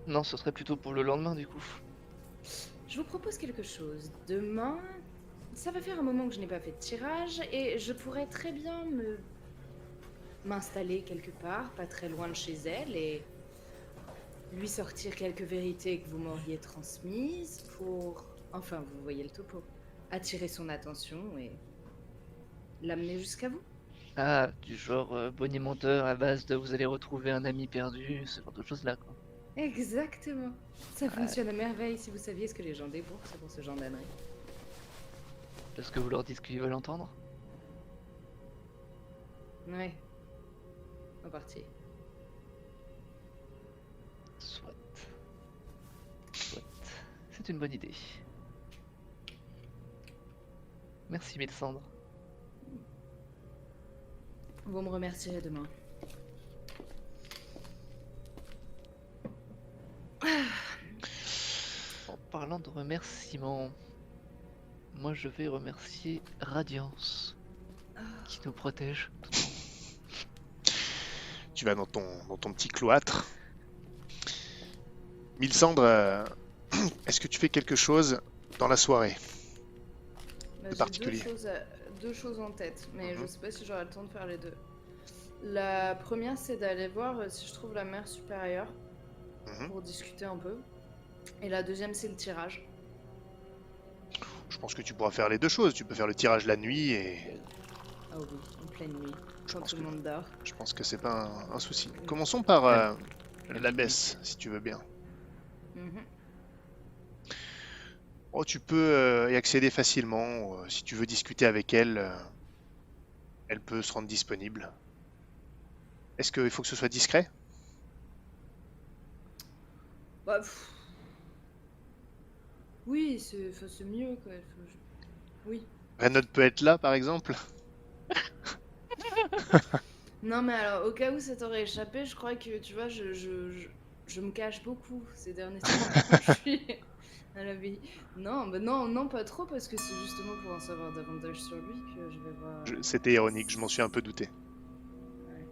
Non, ce serait plutôt pour le lendemain du coup. Je vous propose quelque chose. Demain, ça va faire un moment que je n'ai pas fait de tirage et je pourrais très bien m'installer quelque part, pas très loin de chez elle, et lui sortir quelques vérités que vous m'auriez transmises pour, enfin, vous voyez le topo, attirer son attention et l'amener jusqu'à vous. Ah, du genre bonimenteur à base de vous allez retrouver un ami perdu, ce genre de choses-là, quoi. Exactement. Ça fonctionne à merveille si vous saviez ce que les gens déboursent pour ce genre d'ânerie. Parce que vous leur dites ce qu'ils veulent entendre. Ouais. En partie. Soit. Soit. C'est une bonne idée. Merci Mélissandre. Vous me remercierez demain. En parlant de remerciements, moi je vais remercier Radiance qui nous protège. Tu vas dans ton petit cloître. Mylsandre, est-ce que tu fais quelque chose dans la soirée Bah, de j'ai particulier? deux choses en tête, mais je Mhm. sais pas si j'aurai le temps de faire les deux. La première, c'est d'aller voir si je trouve la mère supérieure Mhm. pour discuter un peu. Et la deuxième, c'est le tirage. Je pense que tu pourras faire les deux choses. Tu peux faire le tirage la nuit et Ah oui, en pleine nuit, Je quand pense tout le que- monde dort. je pense que c'est pas un souci. Commençons par l'abbesse, si tu veux bien. Mhm. Oh, tu peux y accéder facilement. Si tu veux discuter avec elle, elle peut se rendre disponible. Est-ce qu'il faut que ce soit discret? Bah, oui, c'est mieux quoi. Oui. Renaud peut être là, par exemple? Non, mais alors, au cas où ça t'aurait échappé, je crois que, tu vois, je me cache beaucoup ces derniers temps quand je suis à l'abbaye. Non, bah non, non, pas trop, parce que c'est justement pour en savoir davantage sur lui que je vais voir. C'était ironique, je m'en suis un peu douté. Ouais.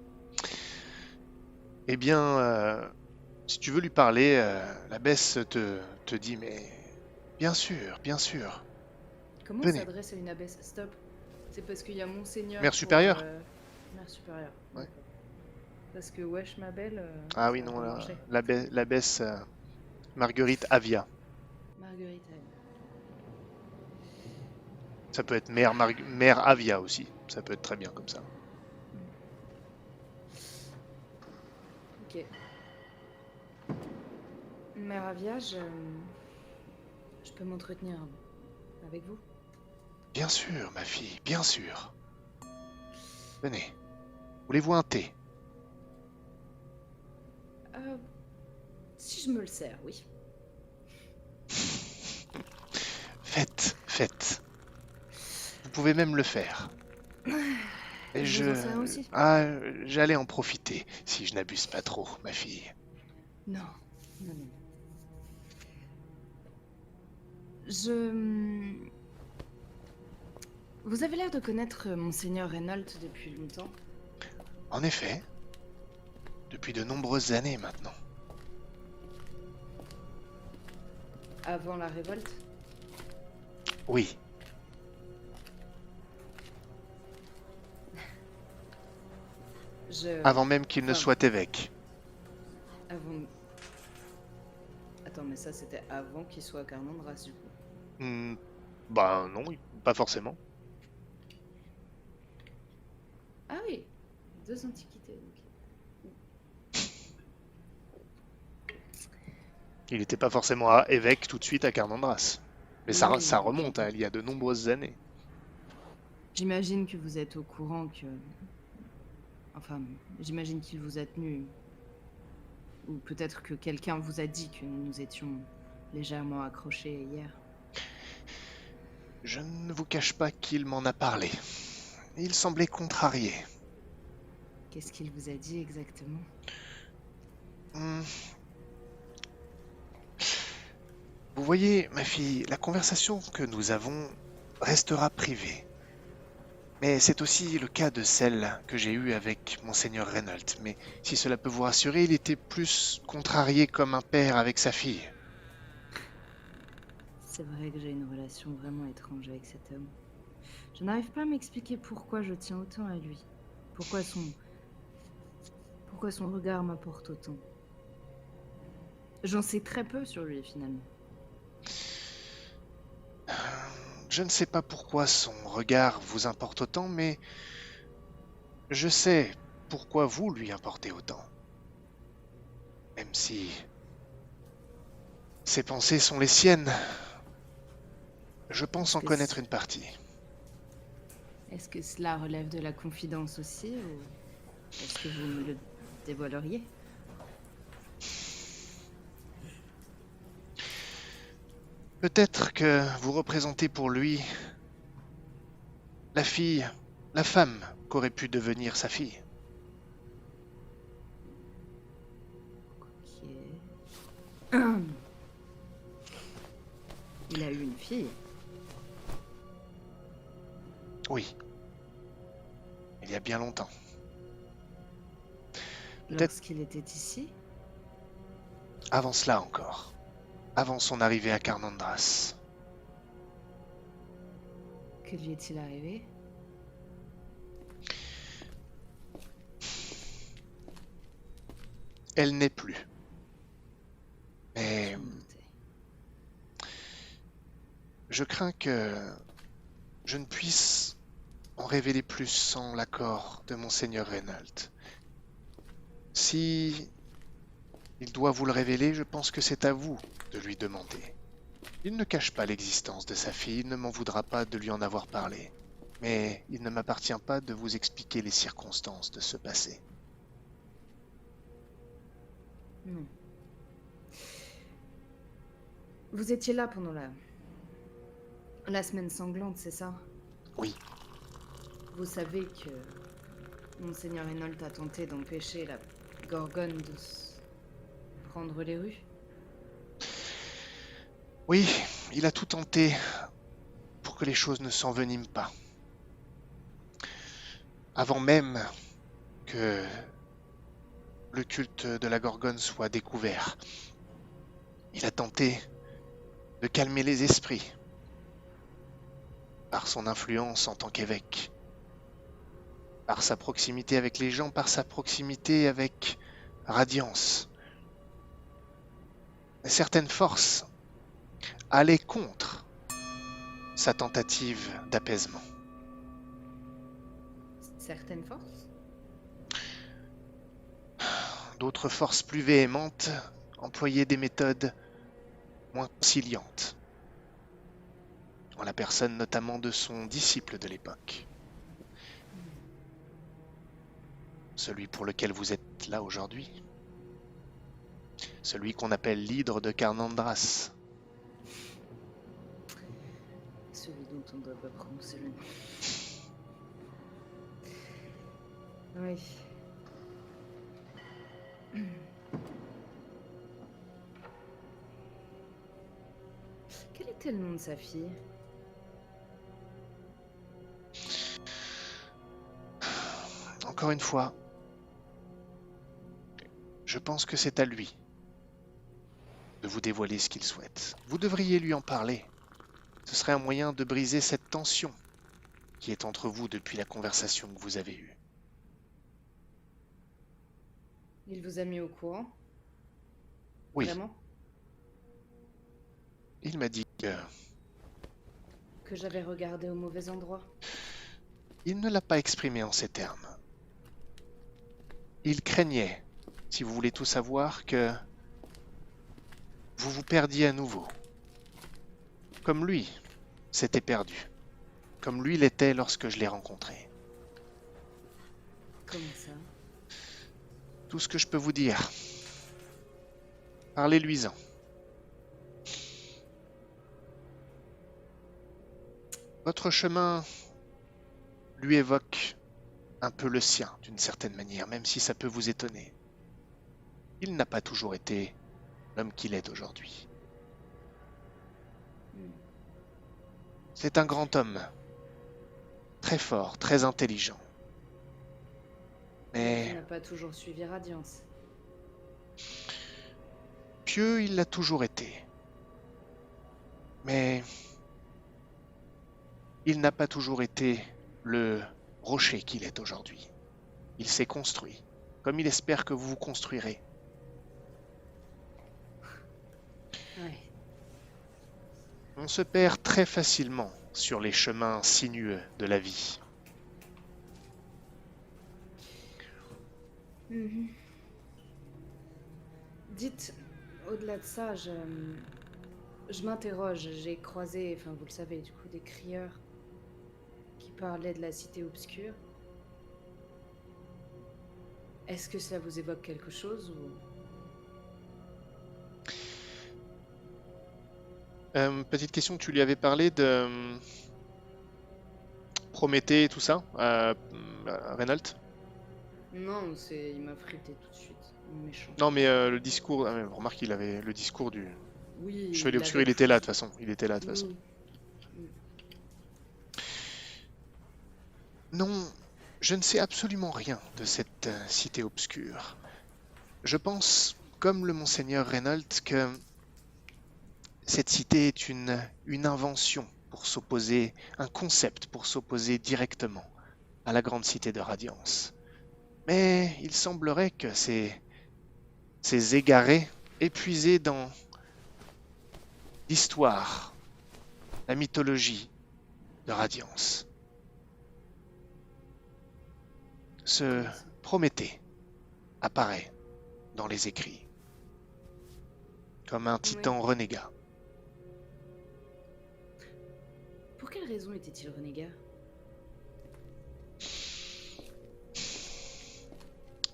Eh bien, si tu veux lui parler, l'abbesse te dit, mais bien sûr, bien sûr. Comment Venez. s'adresse à une abbesse? Stop. C'est parce qu'il y a Monseigneur. Mère pour, supérieure? Mère supérieure. Ouais. D'accord. Parce que wesh, ma belle. Ah ça oui, a non, pas marché. l'abbesse Marguerite Avia. Marguerite. Ça peut être mère Avia aussi. Ça peut être très bien comme ça. Ok. Mère Avia, je peux m'entretenir avec vous? Bien sûr, ma fille, bien sûr. Venez. Voulez-vous un thé? Si je me le sers, oui. Faites. Vous pouvez même le faire. Et Je vous en sers aussi? j'allais en profiter, si je n'abuse pas trop, ma fille. Non, non, non. Je... Vous avez l'air de connaître Monseigneur Reynolds depuis longtemps. En effet, depuis de nombreuses années maintenant. Avant la révolte? Oui, avant même qu'il ne enfin, soit évêque. Avant... Attends, mais ça c'était avant qu'il soit Carnandras du coup. Bah non, pas forcément. Ah oui, deux antiquités. Ok. Il n'était pas forcément évêque tout de suite à Carnandras. Mais ça Oui, remonte à il y a de nombreuses années. J'imagine que vous êtes au courant que... Enfin, j'imagine qu'il vous a tenu. Ou peut-être que quelqu'un vous a dit que nous étions légèrement accrochés hier. Je ne vous cache pas qu'il m'en a parlé. Il semblait contrarié. Qu'est-ce qu'il vous a dit exactement? Vous voyez, ma fille, la conversation que nous avons restera privée. Mais c'est aussi le cas de celle que j'ai eue avec Monseigneur Reynolds. Mais si cela peut vous rassurer, il était plus contrarié comme un père avec sa fille. C'est vrai que j'ai une relation vraiment étrange avec cet homme. Je n'arrive pas à m'expliquer pourquoi je tiens autant à lui. Pourquoi son regard m'apporte autant. J'en sais très peu sur lui finalement. Je ne sais pas pourquoi son regard vous importe autant, mais je sais pourquoi vous lui importez autant. Même si ses pensées sont les siennes, je pense en Que connaître une partie. Est-ce que cela relève de la confidence aussi ou est-ce que vous me le dévoileriez? Peut-être que vous représentez pour lui la fille la femme qu'aurait pu devenir sa fille. Ok. Il a eu une fille. Oui, il y a bien longtemps. Peut-être Lorsqu'il était ici. avant cela encore, avant son arrivée à Carnandras. Que lui est-il arrivé? Elle n'est plus. Mais Je m'en doutais. je crains que je ne puisse en révéler plus sans l'accord de Monseigneur Reynald. Si il doit vous le révéler, je pense que c'est à vous de lui demander. Il ne cache pas l'existence de sa fille, il ne m'en voudra pas de lui en avoir parlé. Mais il ne m'appartient pas de vous expliquer les circonstances de ce passé. Non. Vous étiez là pendant la semaine sanglante, c'est ça? Oui, Vous savez que Monseigneur Reynolds a tenté d'empêcher la Gorgone de prendre les rues? oui, il a tout tenté pour que les choses ne s'enveniment pas. Avant même que le culte de la Gorgone soit découvert, il a tenté de calmer les esprits par son influence en tant qu'évêque, par sa proximité avec les gens, par sa proximité avec Radiance. Certaines forces allaient contre sa tentative d'apaisement. Certaines forces? D'autres forces plus véhémentes employaient des méthodes moins conciliantes, en la personne notamment de son disciple de l'époque, celui pour lequel vous êtes là aujourd'hui, celui qu'on appelle l'hydre de Carnandras. Celui dont on ne doit pas prononcer le nom. Oui. Quel était le nom de sa fille? Encore une fois, je pense que c'est à lui de vous dévoiler ce qu'il souhaite. Vous devriez lui en parler. Ce serait un moyen de briser cette tension qui est entre vous depuis la conversation que vous avez eue. Il vous a mis au courant? Oui, Vraiment? il m'a dit Que j'avais regardé au mauvais endroit? il ne l'a pas exprimé en ces termes. Il craignait, si vous voulez tout savoir, que vous vous perdiez à nouveau. Comme lui s'était perdu. Comme lui l'était lorsque je l'ai rencontré. Comment ça? Tout ce que je peux vous dire. Parlez-lui-en. Votre chemin lui évoque un peu le sien, d'une certaine manière, même si ça peut vous étonner. Il n'a pas toujours été l'homme qu'il est aujourd'hui. C'est un grand homme, très fort, très intelligent. Il Mais n'a pas toujours suivi Radiance. pieux, il l'a toujours été. Mais il n'a pas toujours été le rocher qu'il est aujourd'hui. Il s'est construit, comme il espère que vous vous construirez. Ouais. On se perd très facilement sur les chemins sinueux de la vie. Mhm. Dites, au-delà de ça, je m'interroge. J'ai croisé, enfin vous le savez, du coup, des crieurs qui parlaient de la cité obscure. Est-ce que cela vous évoque quelque chose ou... Petite question, tu lui avais parlé de Prométhée et tout ça, Reynolds? Non, il m'a frité tout de suite. Méchant. Non, mais le discours. Remarque, il avait le discours du Oui, Chevalier il Obscur, avait il était là de toute pris- façon. Il était là de toute façon. Oui. Non, je ne sais absolument rien de cette cité obscure. Je pense, comme le monseigneur Reynolds, que cette cité est une invention pour s'opposer, un concept pour s'opposer directement à la grande cité de Radiance. Mais il semblerait que ces égarés, épuisés dans l'histoire, la mythologie de Radiance, ce Comment ça? Prométhée apparaît dans les écrits comme un titan Oui. renégat. Pour quelle raison était-il renégat?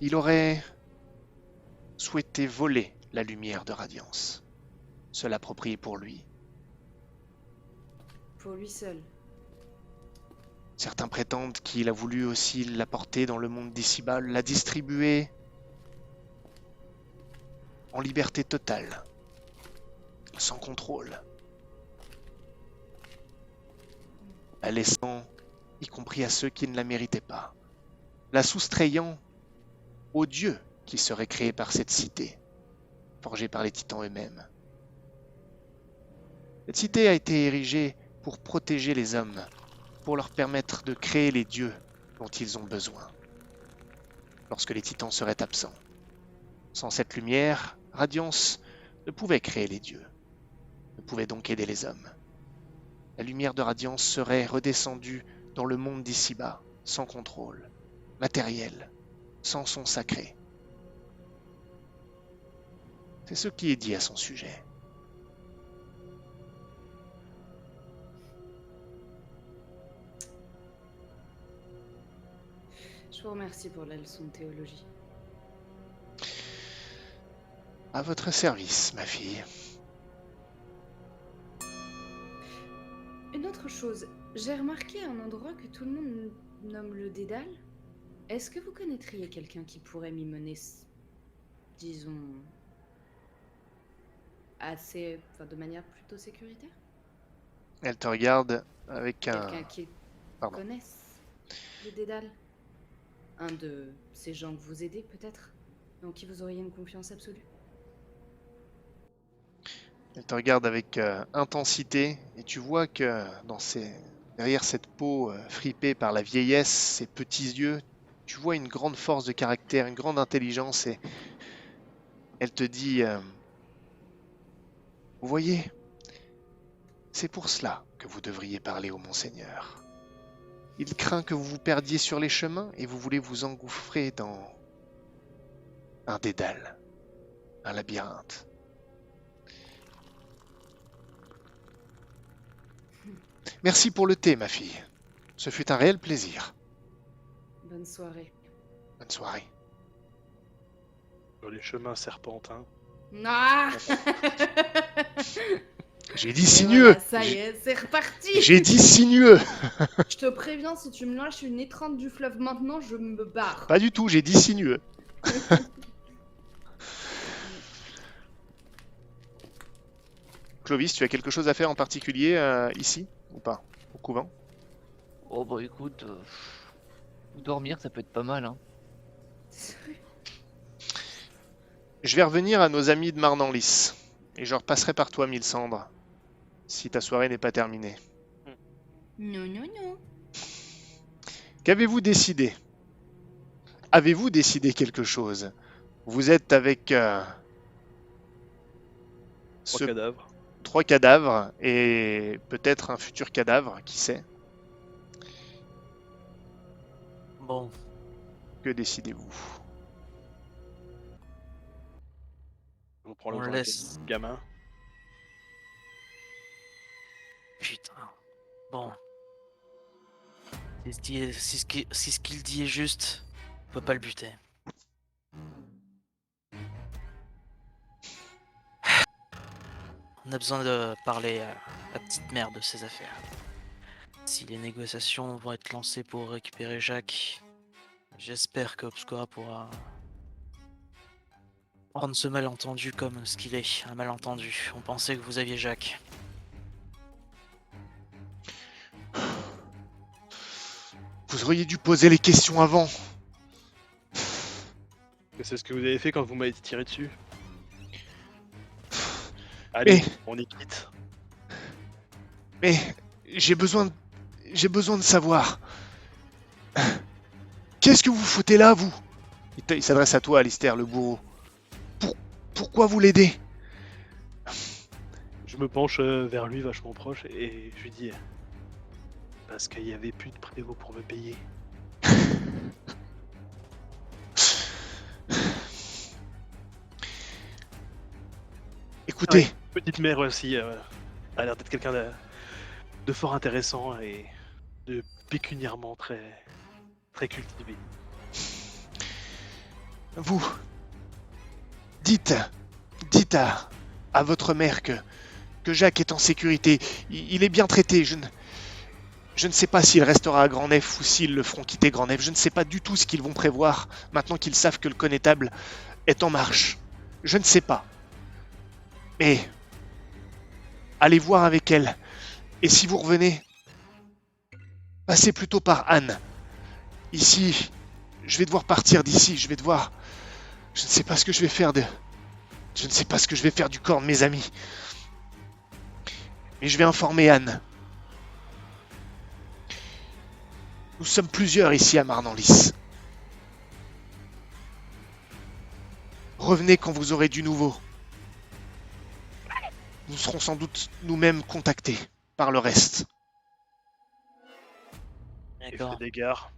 Il aurait souhaité voler la lumière de Radiance, se l'approprier pour lui. Pour lui seul. Certains prétendent qu'il a voulu aussi l'apporter dans le monde d'ici-bas, la distribuer en liberté totale, sans contrôle, la laissant, y compris à ceux qui ne la méritaient pas, la soustrayant aux dieux qui seraient créés par cette cité, forgée par les titans eux-mêmes. Cette cité a été érigée pour protéger les hommes, pour leur permettre de créer les dieux dont ils ont besoin, lorsque les titans seraient absents. Sans cette lumière, Radiance ne pouvait créer les dieux, ne pouvait donc aider les hommes. La lumière de Radiance serait redescendue dans le monde d'ici-bas, sans contrôle, matériel, sans son sacré. C'est ce qui est dit à son sujet. Je vous remercie pour la leçon de théologie. À votre service, ma fille. Une autre chose, j'ai remarqué un endroit que tout le monde nomme le Dédale. Est-ce que vous connaîtriez quelqu'un qui pourrait m'y mener, disons, de manière plutôt sécuritaire? Elle te regarde avec Quelqu'un qui Pardon. connaisse le Dédale? Un de ces gens que vous aidez, peut-être? En qui vous auriez une confiance absolue? Elle te regarde avec intensité et tu vois que derrière cette peau fripée par la vieillesse, ces petits yeux, tu vois une grande force de caractère, une grande intelligence et elle te dit vous voyez, c'est pour cela que vous devriez parler au Monseigneur. Il craint que vous vous perdiez sur les chemins et vous voulez vous engouffrer dans un dédale, un labyrinthe. Merci pour le thé, ma fille. Ce fut un réel plaisir. Bonne soirée. Bonne soirée. Sur les chemins serpentins. Ah J'ai dit Et sinueux. voilà, ça y est, c'est reparti. J'ai dit sinueux. Je te préviens, si tu me lâches une étreinte du fleuve maintenant, je me barre. Pas du tout, j'ai dit sinueux. Clovis, tu as quelque chose à faire en particulier ici ou pas? Au couvent? Oh bah écoute, dormir ça peut être pas mal, hein. Je vais revenir à nos amis de Marnanlis. Et je repasserai par toi, Mille-Cendres, si ta soirée n'est pas terminée. Non, non, non. Qu'avez-vous décidé? Avez-vous décidé quelque chose? Vous êtes avec Trois ce cadavres. 3 cadavres et peut-être un futur cadavre, qui sait? Bon, Que décidez-vous? On prend on le laisse. gamin. Putain. Bon. Si ce qu'il dit est juste, on peut pas le buter. On a besoin de parler à la petite mère de ses affaires. Si les négociations vont être lancées pour récupérer Jacques, j'espère que Obscura pourra prendre ce malentendu comme ce qu'il est, un malentendu. On pensait que vous aviez Jacques. Vous auriez dû poser les questions avant. Et c'est ce que vous avez fait quand vous m'avez tiré dessus. Allez, on y quitte. Mais j'ai besoin de savoir. Qu'est-ce que vous foutez là, vous? Il s'adresse à toi, Alistair, le bourreau. Pourquoi vous l'aidez? Je me penche vers lui vachement proche et je lui dis parce qu'il y avait plus de prévôt pour me payer. Écoutez, Petite mère aussi a l'air d'être quelqu'un de fort intéressant et de pécuniairement très très cultivé. vous, dites à votre mère que Jacques est en sécurité. Il est bien traité. Je ne sais pas s'il restera à Grandnef ou s'ils le feront quitter Grandnef. Je ne sais pas du tout ce qu'ils vont prévoir maintenant qu'ils savent que le connétable est en marche. Je ne sais pas. Mais allez voir avec elle. Et si vous revenez, passez plutôt par Anne. Ici, je vais devoir partir d'ici. Je ne sais pas ce que je vais faire Je ne sais pas ce que je vais faire du corps de mes amis. Mais je vais informer Anne. Nous sommes plusieurs ici à Marnanlis. Revenez quand vous aurez du nouveau. Nous serons sans doute nous-mêmes contactés par le reste. Et D'accord. Frédégard,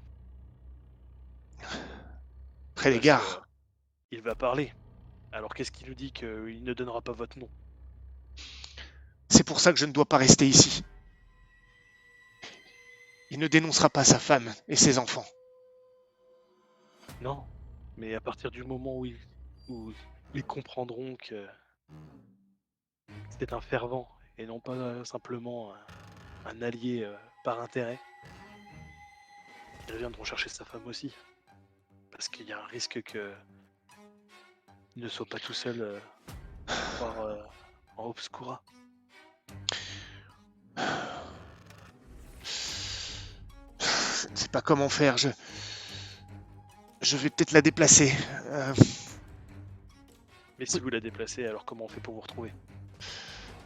Frédégard, il va parler. Alors qu'est-ce qui nous dit qu'il ne donnera pas votre nom? c'est pour ça que je ne dois pas rester ici. Il ne dénoncera pas sa femme et ses enfants. Non, mais à partir du moment où ils comprendront que c'est un fervent et non pas simplement un allié par intérêt, ils viendront chercher sa femme aussi. Parce qu'il y a un risque qu'il ne soit pas tout seul en Obscura. Je ne sais pas comment faire. Je vais peut-être la déplacer. Mais si vous la déplacez, alors comment on fait pour vous retrouver?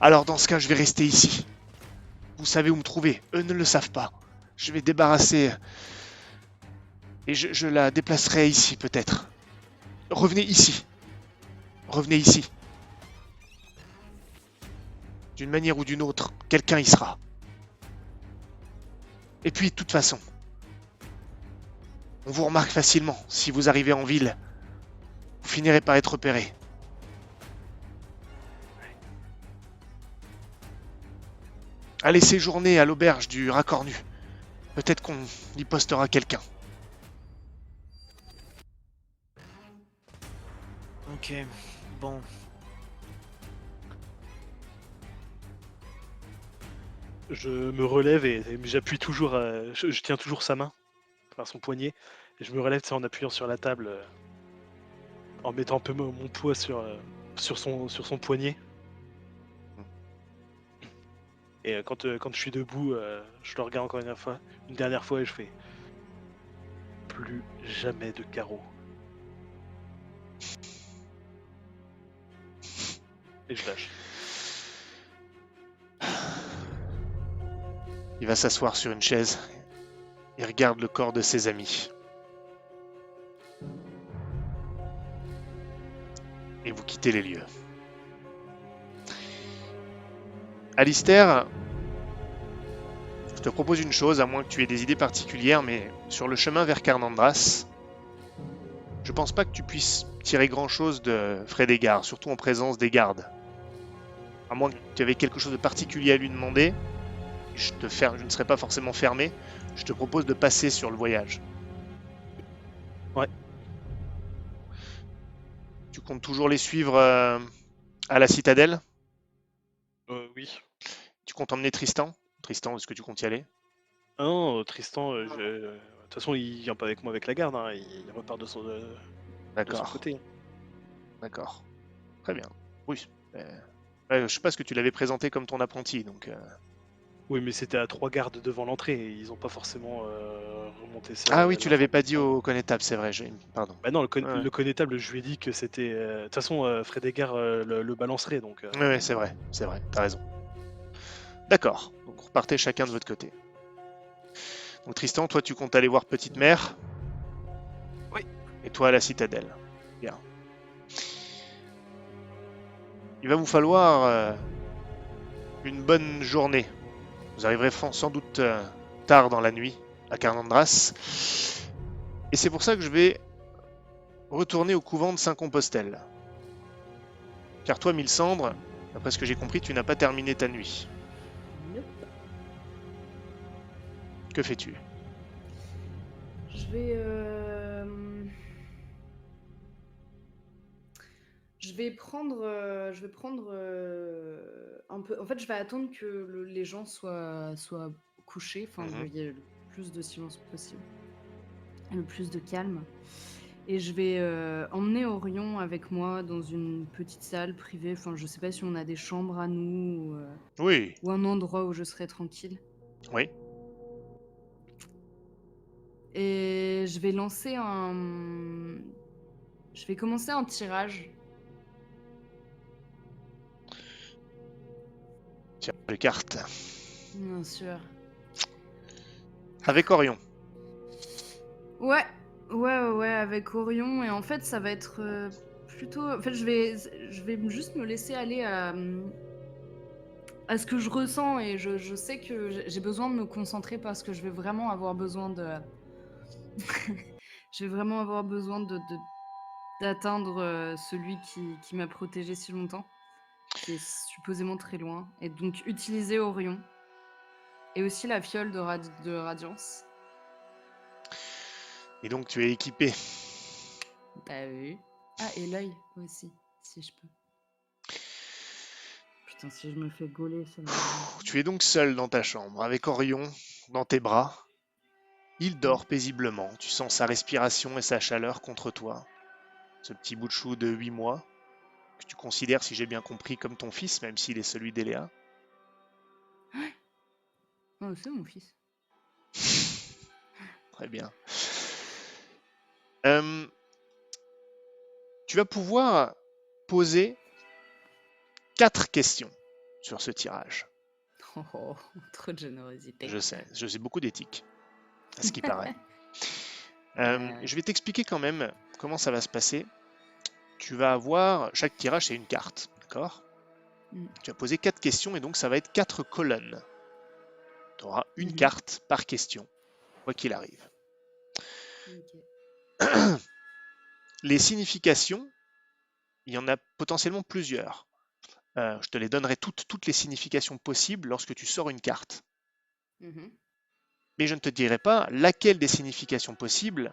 Alors dans ce cas, je vais rester ici. Vous savez où me trouver. Eux ne le savent pas. Je vais débarrasser... Et je la déplacerai ici, peut-être. Revenez ici. Revenez ici. D'une manière ou d'une autre, quelqu'un y sera. Et puis, de toute façon, on vous remarque facilement. Si vous arrivez en ville, vous finirez par être repéré. Allez séjourner à l'auberge du Racornu. Peut-être qu'on y postera quelqu'un. Ok, bon. Je me relève et j'appuie toujours, je tiens toujours sa main, enfin son poignet, et je me relève en appuyant sur la table, en mettant un peu mon poids sur son poignet. Et quand je suis debout, je le regarde encore une dernière fois et je fais plus jamais de carreaux. Et je lâche. Il va s'asseoir sur une chaise et regarde le corps de ses amis. Et vous quittez les lieux. Alistair, je te propose une chose, à moins que tu aies des idées particulières, mais sur le chemin vers Carnandras, je pense pas que tu puisses tirer grand-chose de Frédégard, surtout en présence des gardes. À moins que tu avais quelque chose de particulier à lui demander, je ne serai pas forcément fermé, je te propose de passer sur le voyage. Ouais. Tu comptes toujours les suivre à la citadelle? Oui. Tu comptes emmener Tristan? Tristan, est-ce que tu comptes y aller? Ah non, Tristan, de toute façon, il vient pas avec moi avec la garde, hein, il repart de son D'accord, côté. d'accord. Très bien. Oui. Ouais, je sais pas ce que tu l'avais présenté comme ton apprenti, donc. Oui, mais c'était à 3 gardes devant l'entrée, et ils ont pas forcément remonté Ah oui, tu l'avais pas dit l'information. au connétable, c'est vrai. Pardon. Bah non, Ouais, le connétable, je lui ai dit que c'était. De toute façon, Frédéric le balancerait, donc. ouais, ouais, c'est vrai, c'est vrai. T'as raison. D'accord. Donc repartez chacun de votre côté. Donc Tristan, toi, tu comptes aller voir Petite Mère. Oui. Et toi à la citadelle. Bien. Il va vous falloir une bonne journée. Vous arriverez sans doute tard dans la nuit à Carnandras. Et c'est pour ça que je vais retourner au couvent de Saint-Compostelle. Car toi, Mille-Cendres, d'après ce que j'ai compris, tu n'as pas terminé ta nuit. Nope. Que fais-tu? Je vais. Je vais prendre un peu. En fait, je vais attendre que les gens soient couchés, enfin, Mhm. qu'il y ait le plus de silence possible, le plus de calme. Et je vais emmener Orion avec moi dans une petite salle privée. Enfin, je sais pas si on a des chambres à nous Oui, ou un endroit où je serai tranquille. oui. Et je vais lancer un. Je vais commencer un tirage. Tiens, les cartes. Bien sûr. Avec Orion. Ouais, ouais, avec Orion. Et en fait, ça va être plutôt. En fait, je vais juste me laisser aller à ce que je ressens. Et je sais que j'ai besoin de me concentrer parce que je vais vraiment avoir besoin de. Je vais vraiment avoir besoin d'atteindre celui qui m'a protégé si longtemps, qui est supposément très loin. Et donc, utiliser Orion. Et aussi la fiole de radiance. Et donc tu es équipé. Bah oui. Ah, et l'œil aussi, si je peux. Putain, si je me fais gauler, ça me... Tu es donc seul dans ta chambre, avec Orion dans tes bras. Il Mm. dort paisiblement. Tu sens sa respiration et sa chaleur contre toi. Ce petit bout de chou de 8 mois, que tu considères, si j'ai bien compris, comme ton fils, même s'il est celui d'Eléa. Oh, c'est mon fils. Très bien. Euh, tu vas pouvoir poser 4 questions sur ce tirage. Oh, trop de générosité. Je sais beaucoup d'éthique, à ce qui paraît. Ouais. Je vais t'expliquer quand même comment ça va se passer. Tu vas avoir, chaque tirage c'est une carte, d'accord? Mm. Tu vas poser 4 questions et donc ça va être 4 colonnes. Tu auras une Mhm. carte par question, quoi qu'il arrive. Ok. Les significations, il y en a potentiellement plusieurs. Je te les donnerai toutes les significations possibles lorsque tu sors une carte. Mhm. Mais je ne te dirai pas laquelle des significations possibles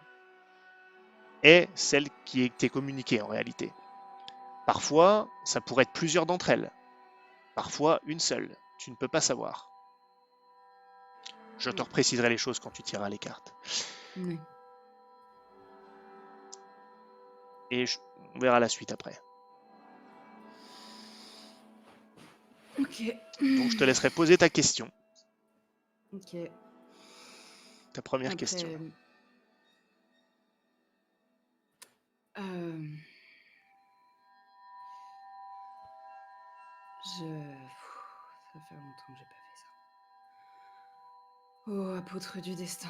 est celle qui t'est communiquée en réalité. Parfois, ça pourrait être plusieurs d'entre elles. Parfois, une seule. Tu ne peux pas savoir. Je te Ouais. repréciserai les choses quand tu tireras les cartes. Ouais. Et on verra la suite après. Ok. Donc je te laisserai poser ta question, Ok. ta première question. Après... euh, Ça va faire longtemps que j'ai pas fait ça. Oh, apôtre du destin.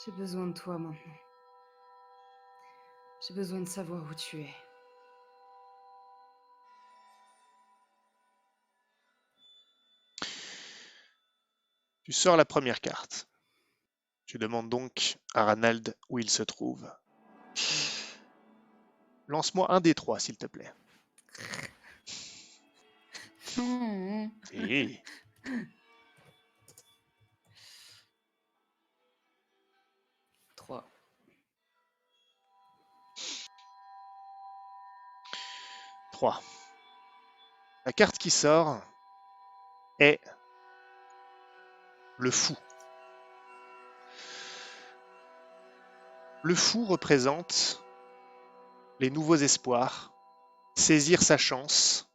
J'ai besoin de toi maintenant. J'ai besoin de savoir où tu es. Tu sors la première carte. Tu demandes donc à Ranald où il se trouve. Lance-moi un des trois, s'il te plaît. Non. Si. 3. 3. La carte qui sort est le fou. Le fou représente les nouveaux espoirs, saisir sa chance,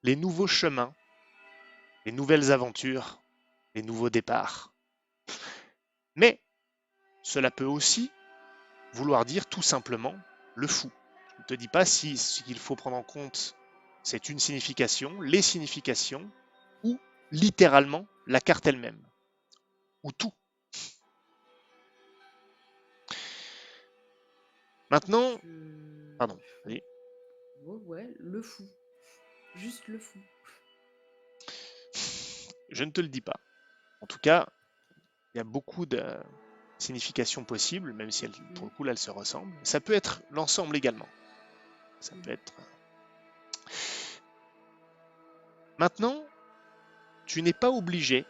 les nouveaux chemins, les nouvelles aventures, les nouveaux départs. Mais cela peut aussi vouloir dire tout simplement le fou. Je ne te dis pas si ce qu'il faut prendre en compte, c'est une signification, les significations, ou littéralement la carte elle-même, ou tout. Maintenant, pardon, vas-y. Ouais, le fou. Juste le fou. Je ne te le dis pas. En tout cas, il y a beaucoup de significations possibles, même si pour le coup là elles se ressemblent. Ça peut être l'ensemble également. Ça peut être. Maintenant, tu n'es pas obligé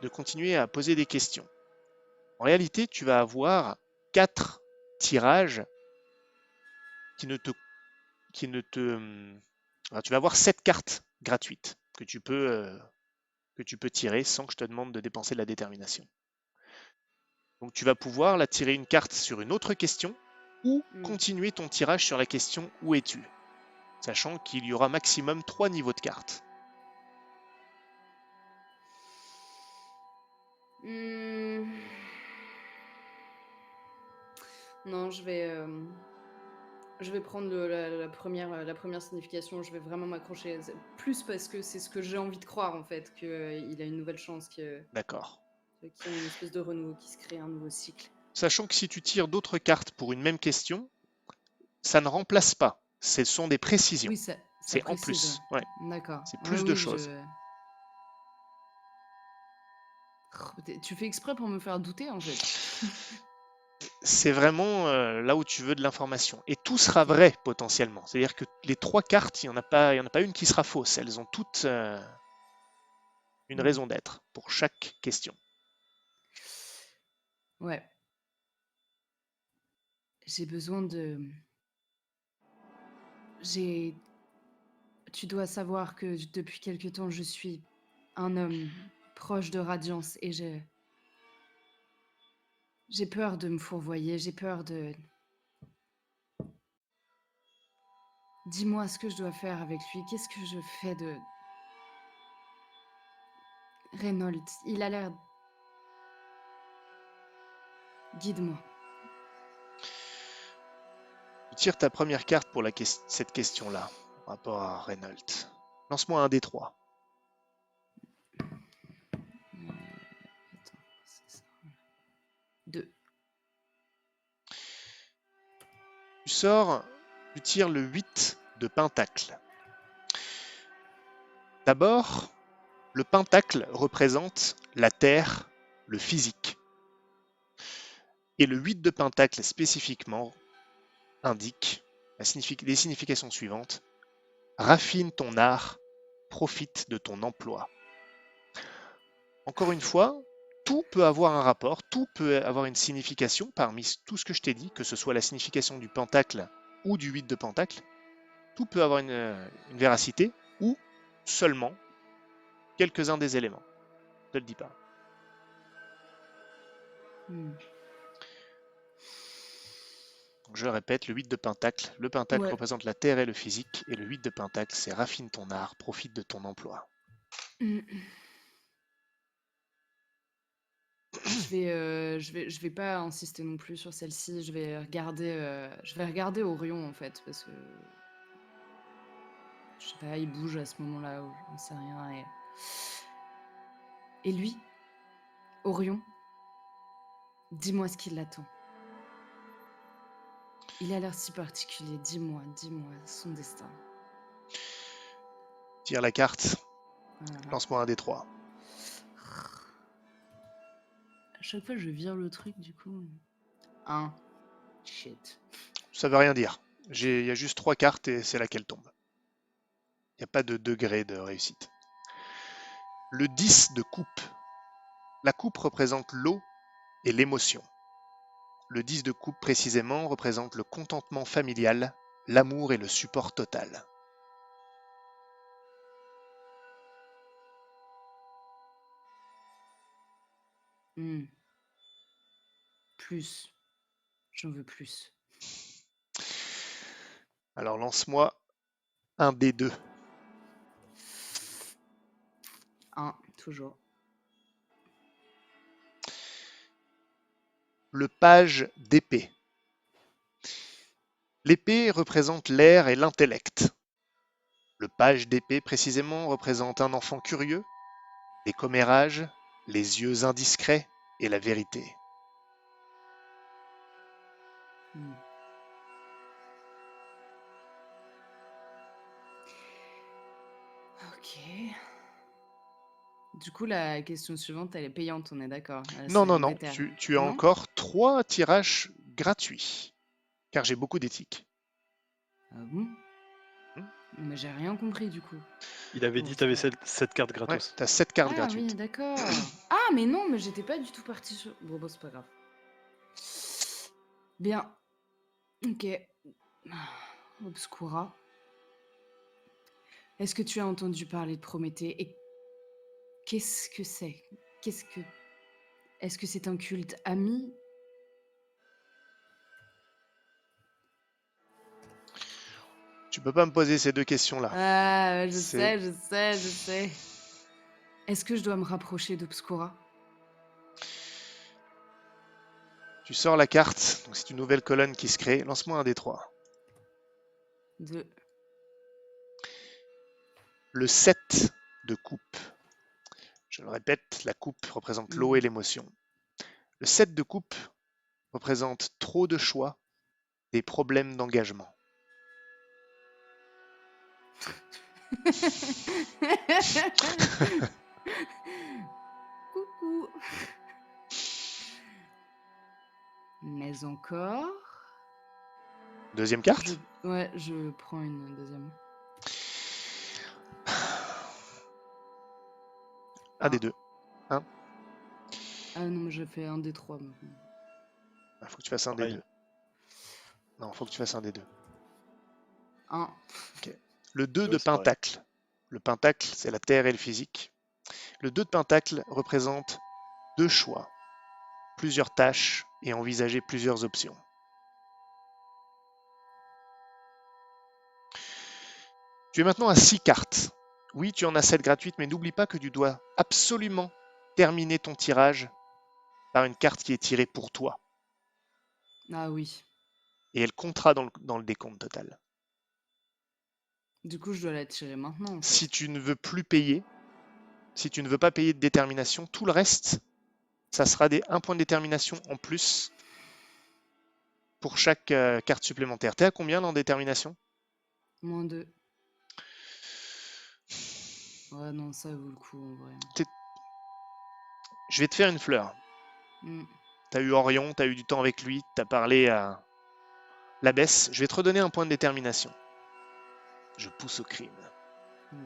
de continuer à poser des questions. En réalité, tu vas avoir 4 tirages qui ne te. Alors, tu vas avoir 7 cartes gratuites que tu peux tirer sans que je te demande de dépenser de la détermination. Donc tu vas pouvoir la tirer une carte sur une autre question ou continuer ton tirage sur la question où es-tu, sachant qu'il y aura maximum 3 niveaux de cartes. Non, je vais prendre la première signification. Je vais vraiment m'accrocher. Plus parce que c'est ce que j'ai envie de croire, en fait, qu'il a une nouvelle chance, D'accord. qu'il y a une espèce de renouveau, qui se crée un nouveau cycle. Sachant que si tu tires d'autres cartes pour une même question, ça ne remplace pas. Ce sont des précisions. Oui, ça C'est en précise. plus. Ouais. D'accord. C'est plus de oui, choses. Tu fais exprès pour me faire douter, en fait. C'est vraiment là où tu veux de l'information. Et tout sera Ok. vrai potentiellement. C'est-à-dire que les 3 cartes, il n'y en a pas une qui sera fausse. Elles ont toutes une raison d'être pour chaque question. Ouais. J'ai besoin de... Tu dois savoir que depuis quelque temps, je suis un homme proche de Radiance et j'ai peur de me fourvoyer, j'ai peur de... Dis-moi ce que je dois faire avec lui. Qu'est-ce que je fais de... Reynolds, il a l'air... Guide-moi. Tu tires ta première carte pour cette question-là, par rapport à Reynolds. Lance-moi un D3. Attends, c'est ça. 2. Tu tires le 8 de pentacle. D'abord, le pentacle représente la terre, le physique. Et le 8 de pentacle spécifiquement indique les significations suivantes. Raffine ton art, profite de ton emploi. Encore une fois, tout peut avoir un rapport, tout peut avoir une signification parmi tout ce que je t'ai dit, que ce soit la signification du pentacle ou du 8 de pentacle. Tout peut avoir une véracité ou seulement quelques-uns des éléments. Je te le dis pas. Donc je répète, le 8 de pentacle. Le pentacle Ouais. représente la terre et le physique, et le 8 de pentacle, c'est raffine ton art, profite de ton emploi. Je vais pas insister non plus sur celle-ci. Je vais regarder Orion en fait parce que je sais pas, il bouge à ce moment-là où j'en sais rien. Et lui, Orion, dis-moi ce qui l'attend. Il a l'air si particulier. Dis-moi son destin. Tire la carte. Voilà. Lance-moi un des 3. À chaque fois, je vire le truc du coup. 1. Shit. Ça veut rien dire. Il y a juste 3 cartes et c'est là qu'elle tombe. Il n'y a pas de degré de réussite. Le 10 de coupe. La coupe représente l'eau et l'émotion. Le 10 de coupe précisément représente le contentement familial, l'amour et le support total. Hmm. Plus. J'en veux plus. Alors lance-moi un des deux. Toujours. Le page d'épée. L'épée représente l'air et l'intellect. Le page d'épée précisément représente un enfant curieux, des commérages, les yeux indiscrets et la vérité. Hmm. Ok. Du coup, la question suivante, elle est payante, on est d'accord. Non, C'est non, un non, déter. tu as Non. encore 3 tirages gratuits, car j'ai beaucoup d'éthiques. Ah bon? Hmm. Mais j'ai rien compris du coup. Il avait Bon, dit c'est que t'avais pas grave. cette carte Ouais, gratos. tu as 7 cartes Ah oui, gratuites. d'accord. Ah, mais non, mais j'étais pas du tout partie sur. Bon, c'est pas grave. Bien. Ok. Obscura. Est-ce que tu as entendu parler de Prométhée et qu'est-ce que c'est? Qu'est-ce que. Est-ce que c'est un culte ami? Tu peux pas me poser ces 2 questions-là. Ah, je C'est- sais, je sais, je sais. Est-ce que je dois me rapprocher d'Obscura? Tu sors la carte, donc c'est une nouvelle colonne qui se crée. Lance-moi un des 3. De. Le 7 de coupe. Je le répète, la coupe représente l'eau et l'émotion. Le 7 de coupe représente trop de choix, des problèmes d'engagement. Coucou. Mais encore. Deuxième carte. Ouais, je prends une deuxième. Un des 2. Ah non, mais je fais un des 3 maintenant. Il faut que tu fasses un des Pareil. 2. Non, il faut que tu fasses un des 2. Un. Le 2 Ouais, de c'est pareil. pentacle. Le pentacle, c'est la terre et le physique. Le 2 de pentacle représente 2 choix, plusieurs tâches et envisager plusieurs options. Tu es maintenant à 6 cartes. Oui, tu en as 7 gratuites, mais n'oublie pas que tu dois absolument terminer ton tirage par une carte qui est tirée pour toi. Ah oui. Et elle comptera dans le décompte total. Du coup, je dois la tirer maintenant. En fait. Si tu ne veux plus payer, si tu ne veux pas payer de détermination, tout le reste, ça sera un point de détermination en plus pour chaque carte supplémentaire. T'es à combien là, en détermination? -2. Ouais, non, ça vaut le coup en vrai. Je vais te faire une fleur. T'as eu Orion, t'as eu du temps avec lui, t'as parlé à l'abbesse. Je vais te redonner un point de détermination. Je pousse au crime.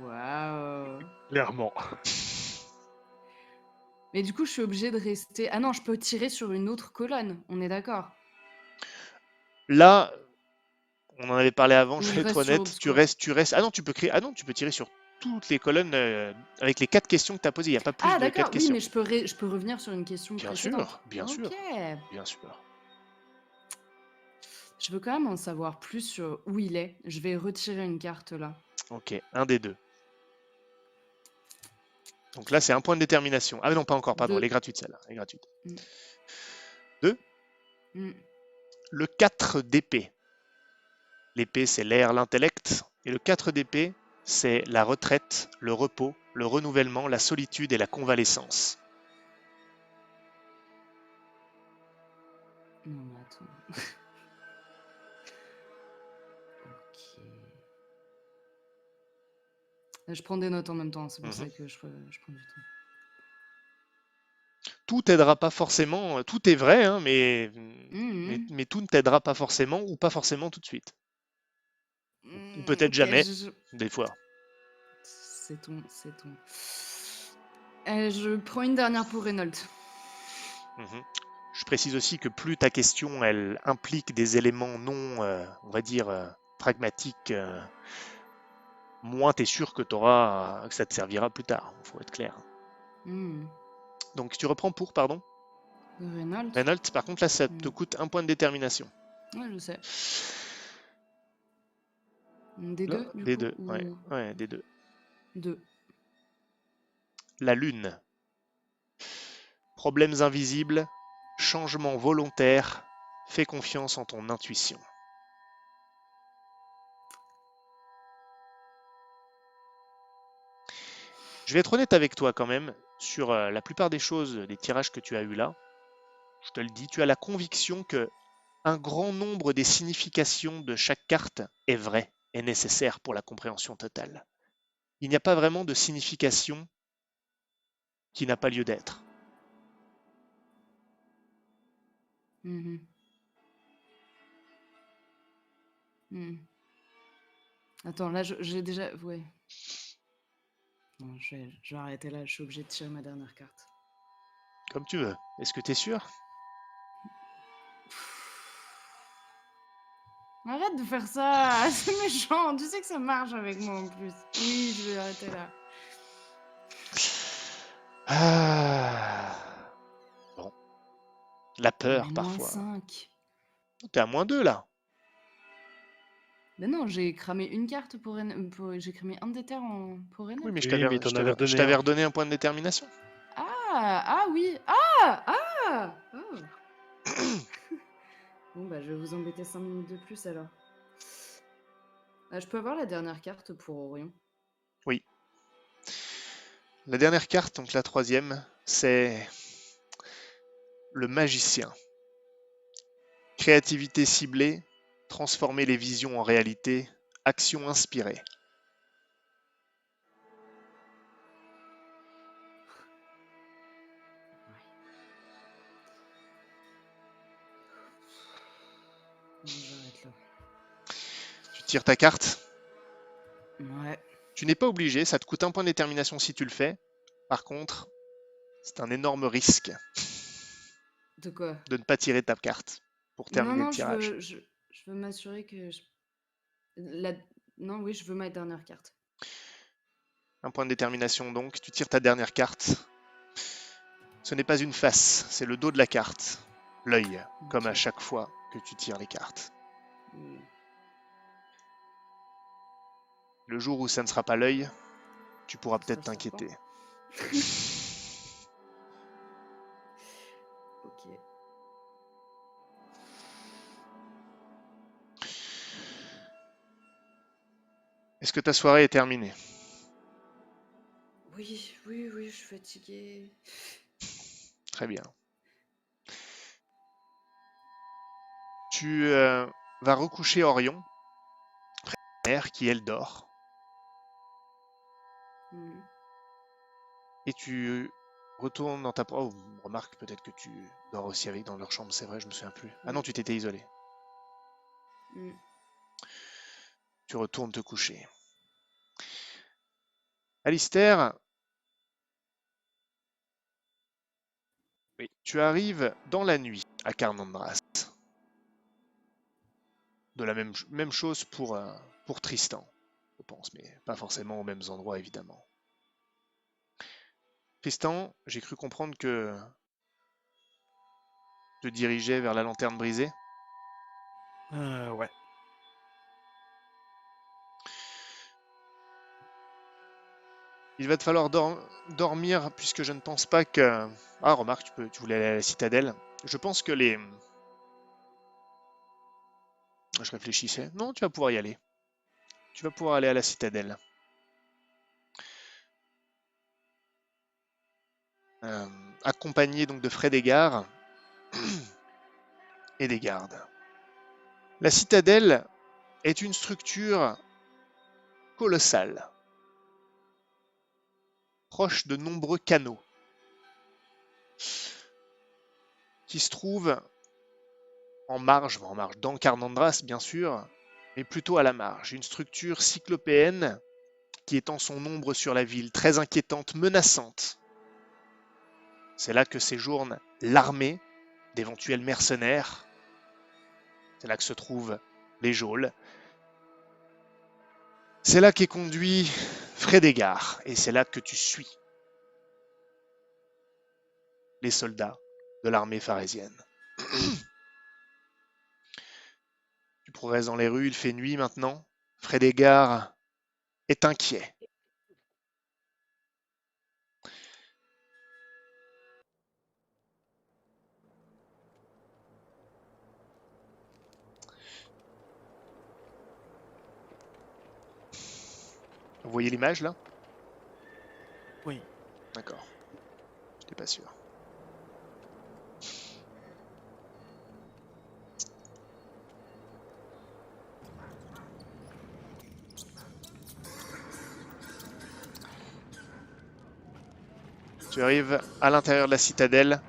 Waouh. Clairement. Mais du coup, je suis obligée de rester. Ah non, je peux tirer sur une autre colonne. On est d'accord. Là, on en avait parlé avant, Ou je je vais être reste sur honnête. Tu Obscura. restes. Ah non, tu peux créer. Ah non, tu peux tirer sur toutes les colonnes avec les 4 questions que tu as posées. Il n'y a pas plus Ah de 4 d'accord. Oui, questions. mais je peux revenir sur une question Bien précédente. sûr, bien Ok. sûr, bien sûr. Je veux quand même en savoir plus sur où il est. Je vais retirer une carte là. Ok, un des 2. Donc là, c'est un point de détermination. Ah non, pas encore, pardon, 2. elle est gratuite celle-là. Elle est gratuite. Mm. 2. Mm. Le 4 d'épée. L'épée, c'est l'air, l'intellect. Et le 4 d'épée, c'est la retraite, le repos, le renouvellement, la solitude et la convalescence. Non, mais attends. Ok. Je prends des notes en même temps, c'est pour Mhm. ça que je prends du temps. Tout t'aidera pas forcément, tout est vrai, hein, Mhm. mais tout ne t'aidera pas forcément ou pas forcément tout de suite. Ou peut-être Ok, jamais, des fois. C'est ton. Je prends une dernière pour Reynolds. Mhm. Je précise aussi que plus ta question elle implique des éléments non, on va dire, pragmatiques, moins tu es sûr que ça te servira plus tard. Il faut être clair. Hmm. Donc tu reprends pour, pardon? Reynolds. Reynolds, par contre, là, ça te coûte 1 point de détermination. Ouais, je sais. Des Là, deux, du des coup, deux, ou... ouais, des deux. Deux. La lune. Problèmes invisibles, changement volontaire, fais confiance en ton intuition. Je vais être honnête avec toi quand même, sur la plupart des choses, des tirages que tu as eu là, je te le dis, tu as la conviction que un grand nombre des significations de chaque carte est vrai et nécessaire pour la compréhension totale. Il n'y a pas vraiment de signification qui n'a pas lieu d'être. Mhm. Attends, là, j'ai déjà... Ouais. Non, je vais arrêter là, je suis obligée de tirer ma dernière carte. Comme tu veux. Est-ce que tu es sûr? Arrête de faire ça, c'est méchant, tu sais que ça marche avec moi en plus. Oui, je vais arrêter là. Bon. La peur, Mais parfois. -5. T'es à -2, là. Mais non, j'ai cramé une carte j'ai cramé un des terres pour Oui, Reynolds. mais Oui, mais t'en avais je redonné t'avais un. redonné un point de détermination. Ah oui. Ah Oh. Bon, bah, je vais vous embêter 5 minutes de plus alors. Je peux avoir la dernière carte pour Orion? Oui. La dernière carte, donc la troisième, c'est le magicien. Créativité ciblée, transformer les visions en réalité, action inspirée. Bon, j'arrête là. Tu tires ta carte. Ouais. Tu n'es pas obligé, ça te coûte 1 point de détermination si tu le fais. Par contre, c'est un énorme risque De quoi? de ne pas tirer ta carte pour Non, terminer le non, tirage. je veux m'assurer que... Non, oui, je veux ma dernière carte. 1 point de détermination donc, tu tires ta dernière carte. Ce n'est pas une face, c'est le dos de la carte. L'œil, comme à Ok. chaque fois que tu tires les cartes. Mm. Le jour où ça ne sera pas l'œil, tu pourras Ce sera peut-être le serpent. t'inquiéter. Ok. Est-ce que ta soirée est terminée? Oui, oui, oui, je suis fatiguée. Très bien. Tu vas recoucher Orion, mère qui elle dort, Mm. et tu retournes dans ta... Oh, remarque peut-être que tu dors aussi avec dans leur chambre, c'est vrai, je me souviens plus. Ah non, tu t'étais isolé. Mm. Tu retournes te coucher. Alistair, Oui. tu arrives dans la nuit à Carnandras. De la même chose pour Tristan, je pense, mais pas forcément aux mêmes endroits, évidemment. Tristan, j'ai cru comprendre que tu te dirigeais vers la lanterne brisée. Ouais. Il va te falloir dormir, puisque je ne pense pas que... Ah, remarque, tu voulais aller à la citadelle. Je pense que les... Je réfléchissais. Non, tu vas pouvoir y aller. Tu vas pouvoir aller à la citadelle. Accompagné donc de Frédégard et des gardes. La citadelle est une structure colossale, proche de nombreux canaux, qui se trouvent en marge dans Carnandras bien sûr, mais plutôt à la marge. Une structure cyclopéenne qui étend son ombre sur la ville, très inquiétante, menaçante. C'est là que séjourne l'armée d'éventuels mercenaires. C'est là que se trouvent les geôles. C'est là qu'est conduit Frédégard, et c'est là que tu suis les soldats de l'armée pharésienne. Tu progresses dans les rues, il fait nuit maintenant. Frédégard est inquiet. Vous voyez l'image là? Oui. D'accord. J'étais pas sûr. Tu arrives à l'intérieur de la citadelle.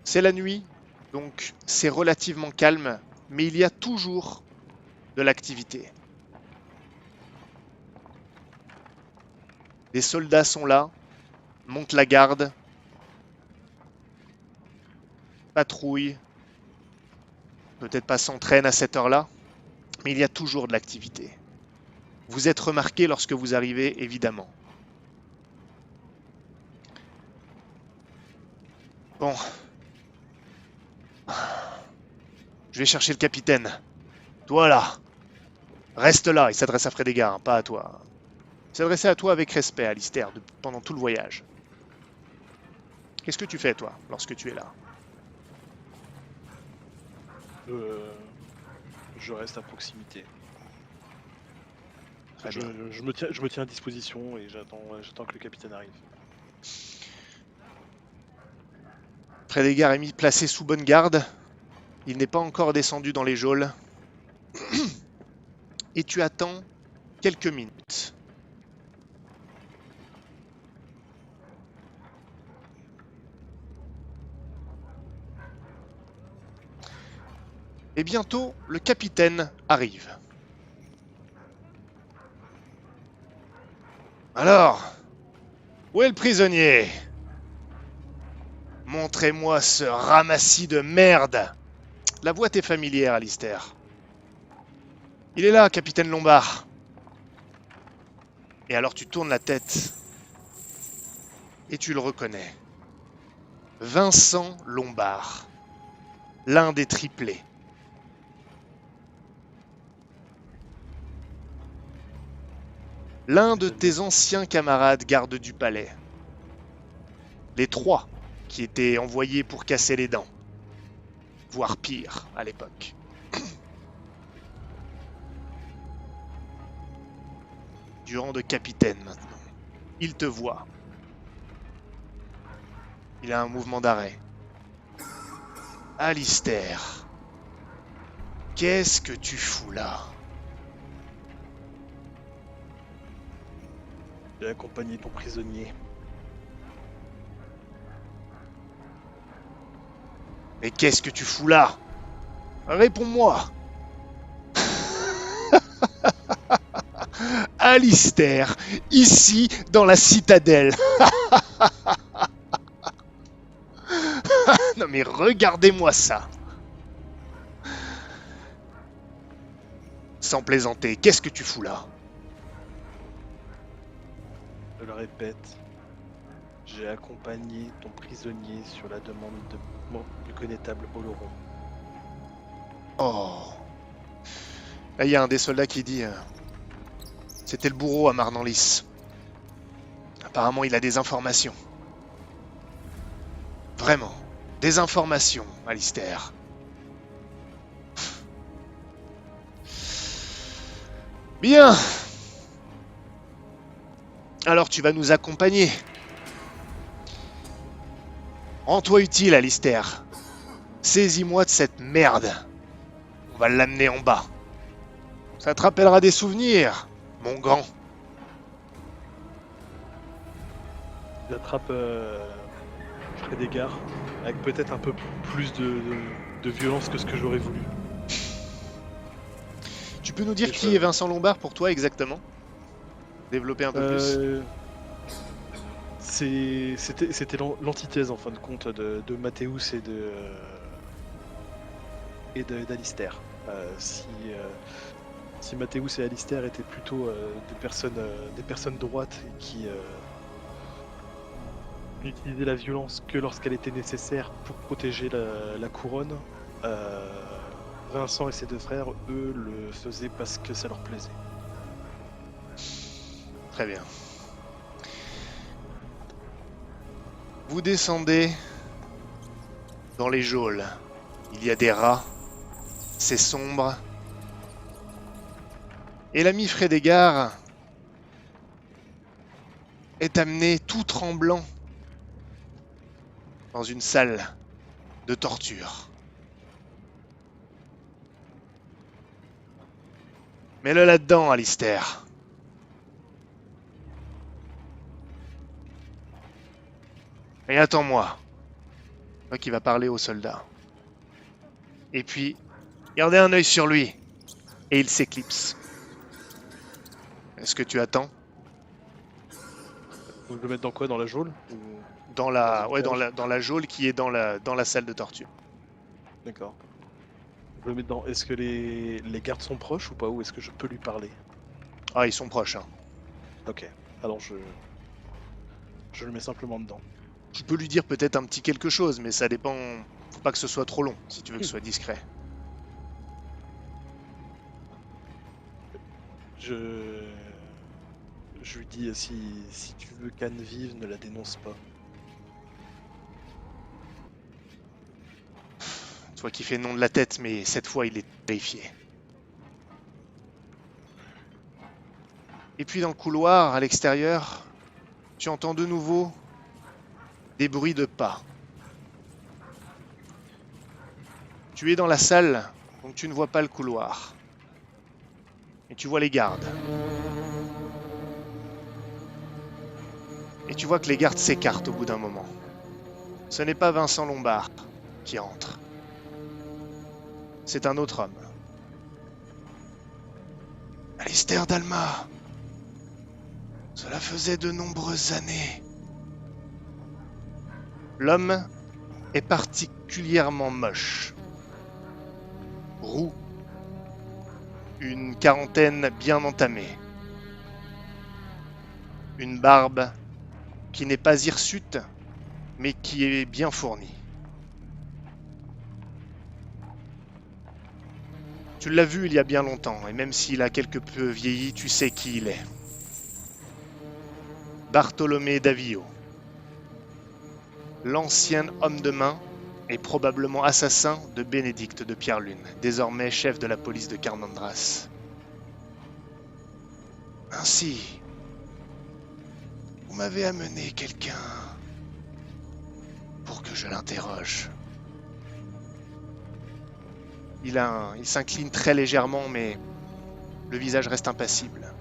C'est la nuit, donc c'est relativement calme, mais il y a toujours de l'activité. Les soldats sont là, montent la garde, patrouillent, peut-être pas s'entraînent à cette heure-là, mais il y a toujours de l'activité. Vous êtes remarqué lorsque vous arrivez, évidemment. Bon. Je vais chercher le capitaine. Toi là. Reste là. Il s'adresse à Frédégard, hein, pas à toi. Il s'adressait à toi avec respect, Alistair, pendant tout le voyage. Qu'est-ce que tu fais, toi, lorsque tu es là? Je reste à proximité. Très Je, bien. je me tiens à disposition et j'attends que le capitaine arrive. Frédégard est placé sous bonne garde. Il n'est pas encore descendu dans les geôles. Et tu attends quelques minutes. Et bientôt, le capitaine arrive. Alors, où est le prisonnier? Montrez-moi ce ramassis de merde. La voix t'est familière, Alistair. Il est là, capitaine Lombard. Et alors tu tournes la tête et tu le reconnais. Vincent Lombard, l'un des triplés. L'un de tes anciens camarades gardes du palais. Les 3 qui étaient envoyés pour casser les dents. Voire pire à l'époque. Du rang de capitaine maintenant. Il te voit. Il a un mouvement d'arrêt. Alistair, qu'est-ce que tu fous là? J'ai accompagné ton prisonnier. Mais qu'est-ce que tu fous là? Réponds-moi. Alistair, ici dans la citadelle. Non mais regardez-moi ça. Sans plaisanter, qu'est-ce que tu fous là? Je le répète, j'ai accompagné ton prisonnier sur la demande de mon plus connétable Oloron. Oh. Là, il y a un des soldats qui dit c'était le bourreau à Marnanlis. Apparemment, il a des informations. Vraiment, des informations, Alistair. Bien. Alors tu vas nous accompagner. Rends-toi utile, Alistair. Saisis-moi de cette merde. On va l'amener en bas. Ça te rappellera des souvenirs, mon grand. J'attrape Frédégard avec peut-être un peu plus de violence que ce que j'aurais voulu. Tu peux nous dire Et qui est Vincent Lombard pour toi exactement? Développer un peu plus. C'était l'antithèse en fin de compte de Mathéus et d'Alistair. Si Mathéus et Alistair étaient plutôt des personnes droites n'utiliser la violence que lorsqu'elle était nécessaire pour protéger la couronne. Vincent et ses deux frères, eux, le faisaient parce que ça leur plaisait. Très bien. Vous descendez dans les geôles. Il y a des rats. C'est sombre. Et l'ami Frédégard est amené tout tremblant dans une salle de torture. Mets-le là-dedans, Alistair. Et attends-moi. Moi qui va parler aux soldats. Et puis, gardez un œil sur lui. Et il s'éclipse. Est-ce que tu attends? Vous le mettre dans quoi? Dans la geôle? Dans la, Dans ouais, une cage. dans la geôle qui est dans la salle de torture. D'accord. Vous le mettre dans. Est-ce que les gardes sont proches ou pas? Ou est-ce que je peux lui parler? Ah, ils sont proches, hein. Ok. Alors je le mets simplement dedans. Tu peux lui dire peut-être un petit quelque chose, mais ça dépend. Faut pas que ce soit trop long, si tu veux que ce soit discret. Je lui dis si tu veux qu'Anne vive, ne la dénonce pas. Toi qui fais non de la tête, mais cette fois il est terrifié. Et puis dans le couloir, à l'extérieur, tu entends de nouveau des bruits de pas. Tu es dans la salle, donc tu ne vois pas le couloir. Et tu vois les gardes. Et tu vois que les gardes s'écartent au bout d'un moment. Ce n'est pas Vincent Lombard qui entre. C'est un autre homme. Alistair Dalma. Cela faisait de nombreuses années. L'homme est particulièrement moche. Roux. Une quarantaine bien entamée. Une barbe qui n'est pas hirsute, mais qui est bien fournie. Tu l'as vu il y a bien longtemps, et même s'il a quelque peu vieilli, tu sais qui il est. Bartholomé Davio. L'ancien homme de main et probablement assassin de Bénédicte de Pierre-Lune, désormais chef de la police de Carnandras. Ainsi, vous m'avez amené quelqu'un pour que je l'interroge. Il s'incline très légèrement, mais le visage reste impassible.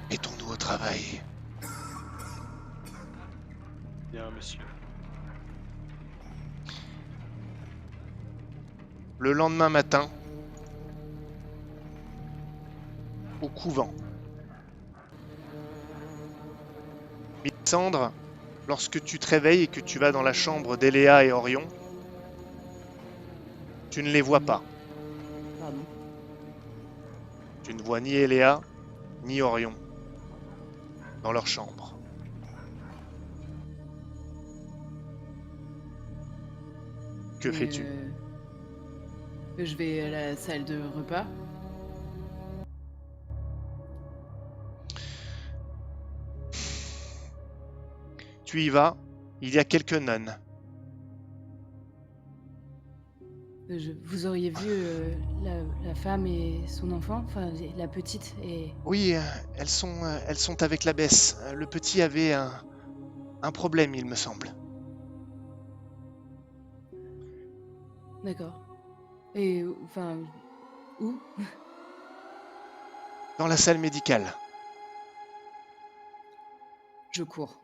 Mettons-nous au travail. Bien, monsieur. Le lendemain matin, au couvent. Mélissandre, lorsque tu te réveilles et que tu vas dans la chambre d'Eléa et Orion, tu ne les vois pas. Pardon. Tu ne vois ni Eléa, ni Orion dans leur chambre. Que fais-tu? Je vais à la salle de repas. Tu y vas, il y a quelques nonnes. Vous auriez vu la femme et son enfant, enfin la petite et... Oui, elles sont avec l'abbesse. Le petit avait un problème, il me semble. D'accord. Et enfin, où? Dans la salle médicale. Je cours.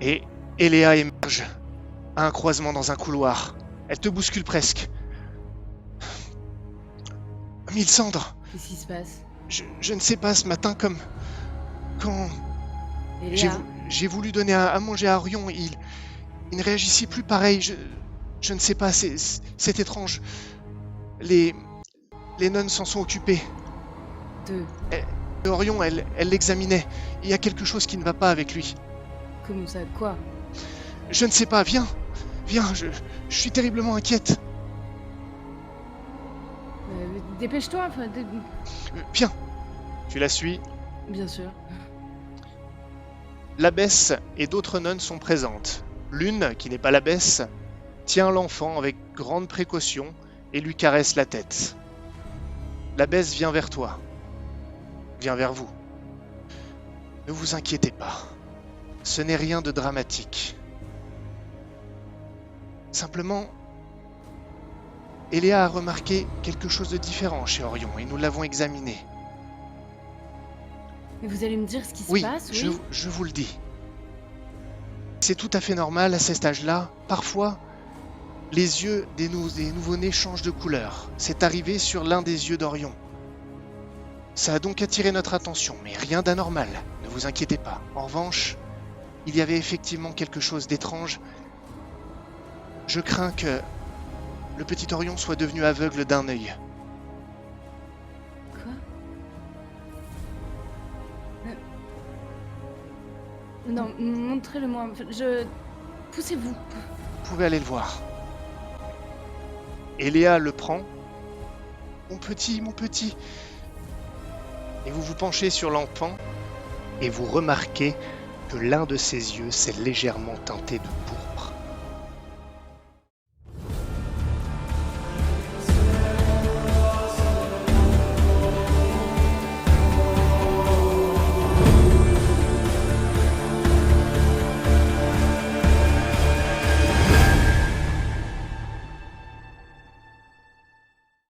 Et Eléa émerge à un croisement dans un couloir. Elle te bouscule presque. Mélissandre, Qu'est-ce qui se passe? je ne sais pas, ce matin, quand Eléa, j'ai voulu donner à manger à Orion, il ne réagissait plus pareil. Je ne sais pas, c'est étrange. Les nonnes s'en sont occupées. De... Orion, elle l'examinait. Il y a quelque chose qui ne va pas avec lui. Comment ça? Quoi? Je ne sais pas, viens. Viens, je suis terriblement inquiète. Dépêche-toi, enfin... Viens. Tu la suis. Bien sûr. L'abbesse et d'autres nonnes sont présentes. L'une, qui n'est pas l'abbesse, tient l'enfant avec grande précaution et lui caresse la tête. L'abbesse vient vers toi. Vient vers vous. Ne vous inquiétez pas. Ce n'est rien de dramatique. Simplement, Eléa a remarqué quelque chose de différent chez Orion et nous l'avons examiné. Mais vous allez me dire ce qui se Oui, passe, je, oui? je vous le dis. C'est tout à fait normal à cet âge-là. Parfois, les yeux des nouveau-nés changent de couleur. C'est arrivé sur l'un des yeux d'Orion. Ça a donc attiré notre attention, mais rien d'anormal. Ne vous inquiétez pas. En revanche, il y avait effectivement quelque chose d'étrange. Je crains que le petit Orion soit devenu aveugle d'un œil. Quoi? Non, montrez-le-moi. Poussez-vous. Vous pouvez aller le voir. Eléa le prend. Mon petit, mon petit. Et vous vous penchez sur l'enfant et vous remarquez que l'un de ses yeux s'est légèrement teinté de pourpre.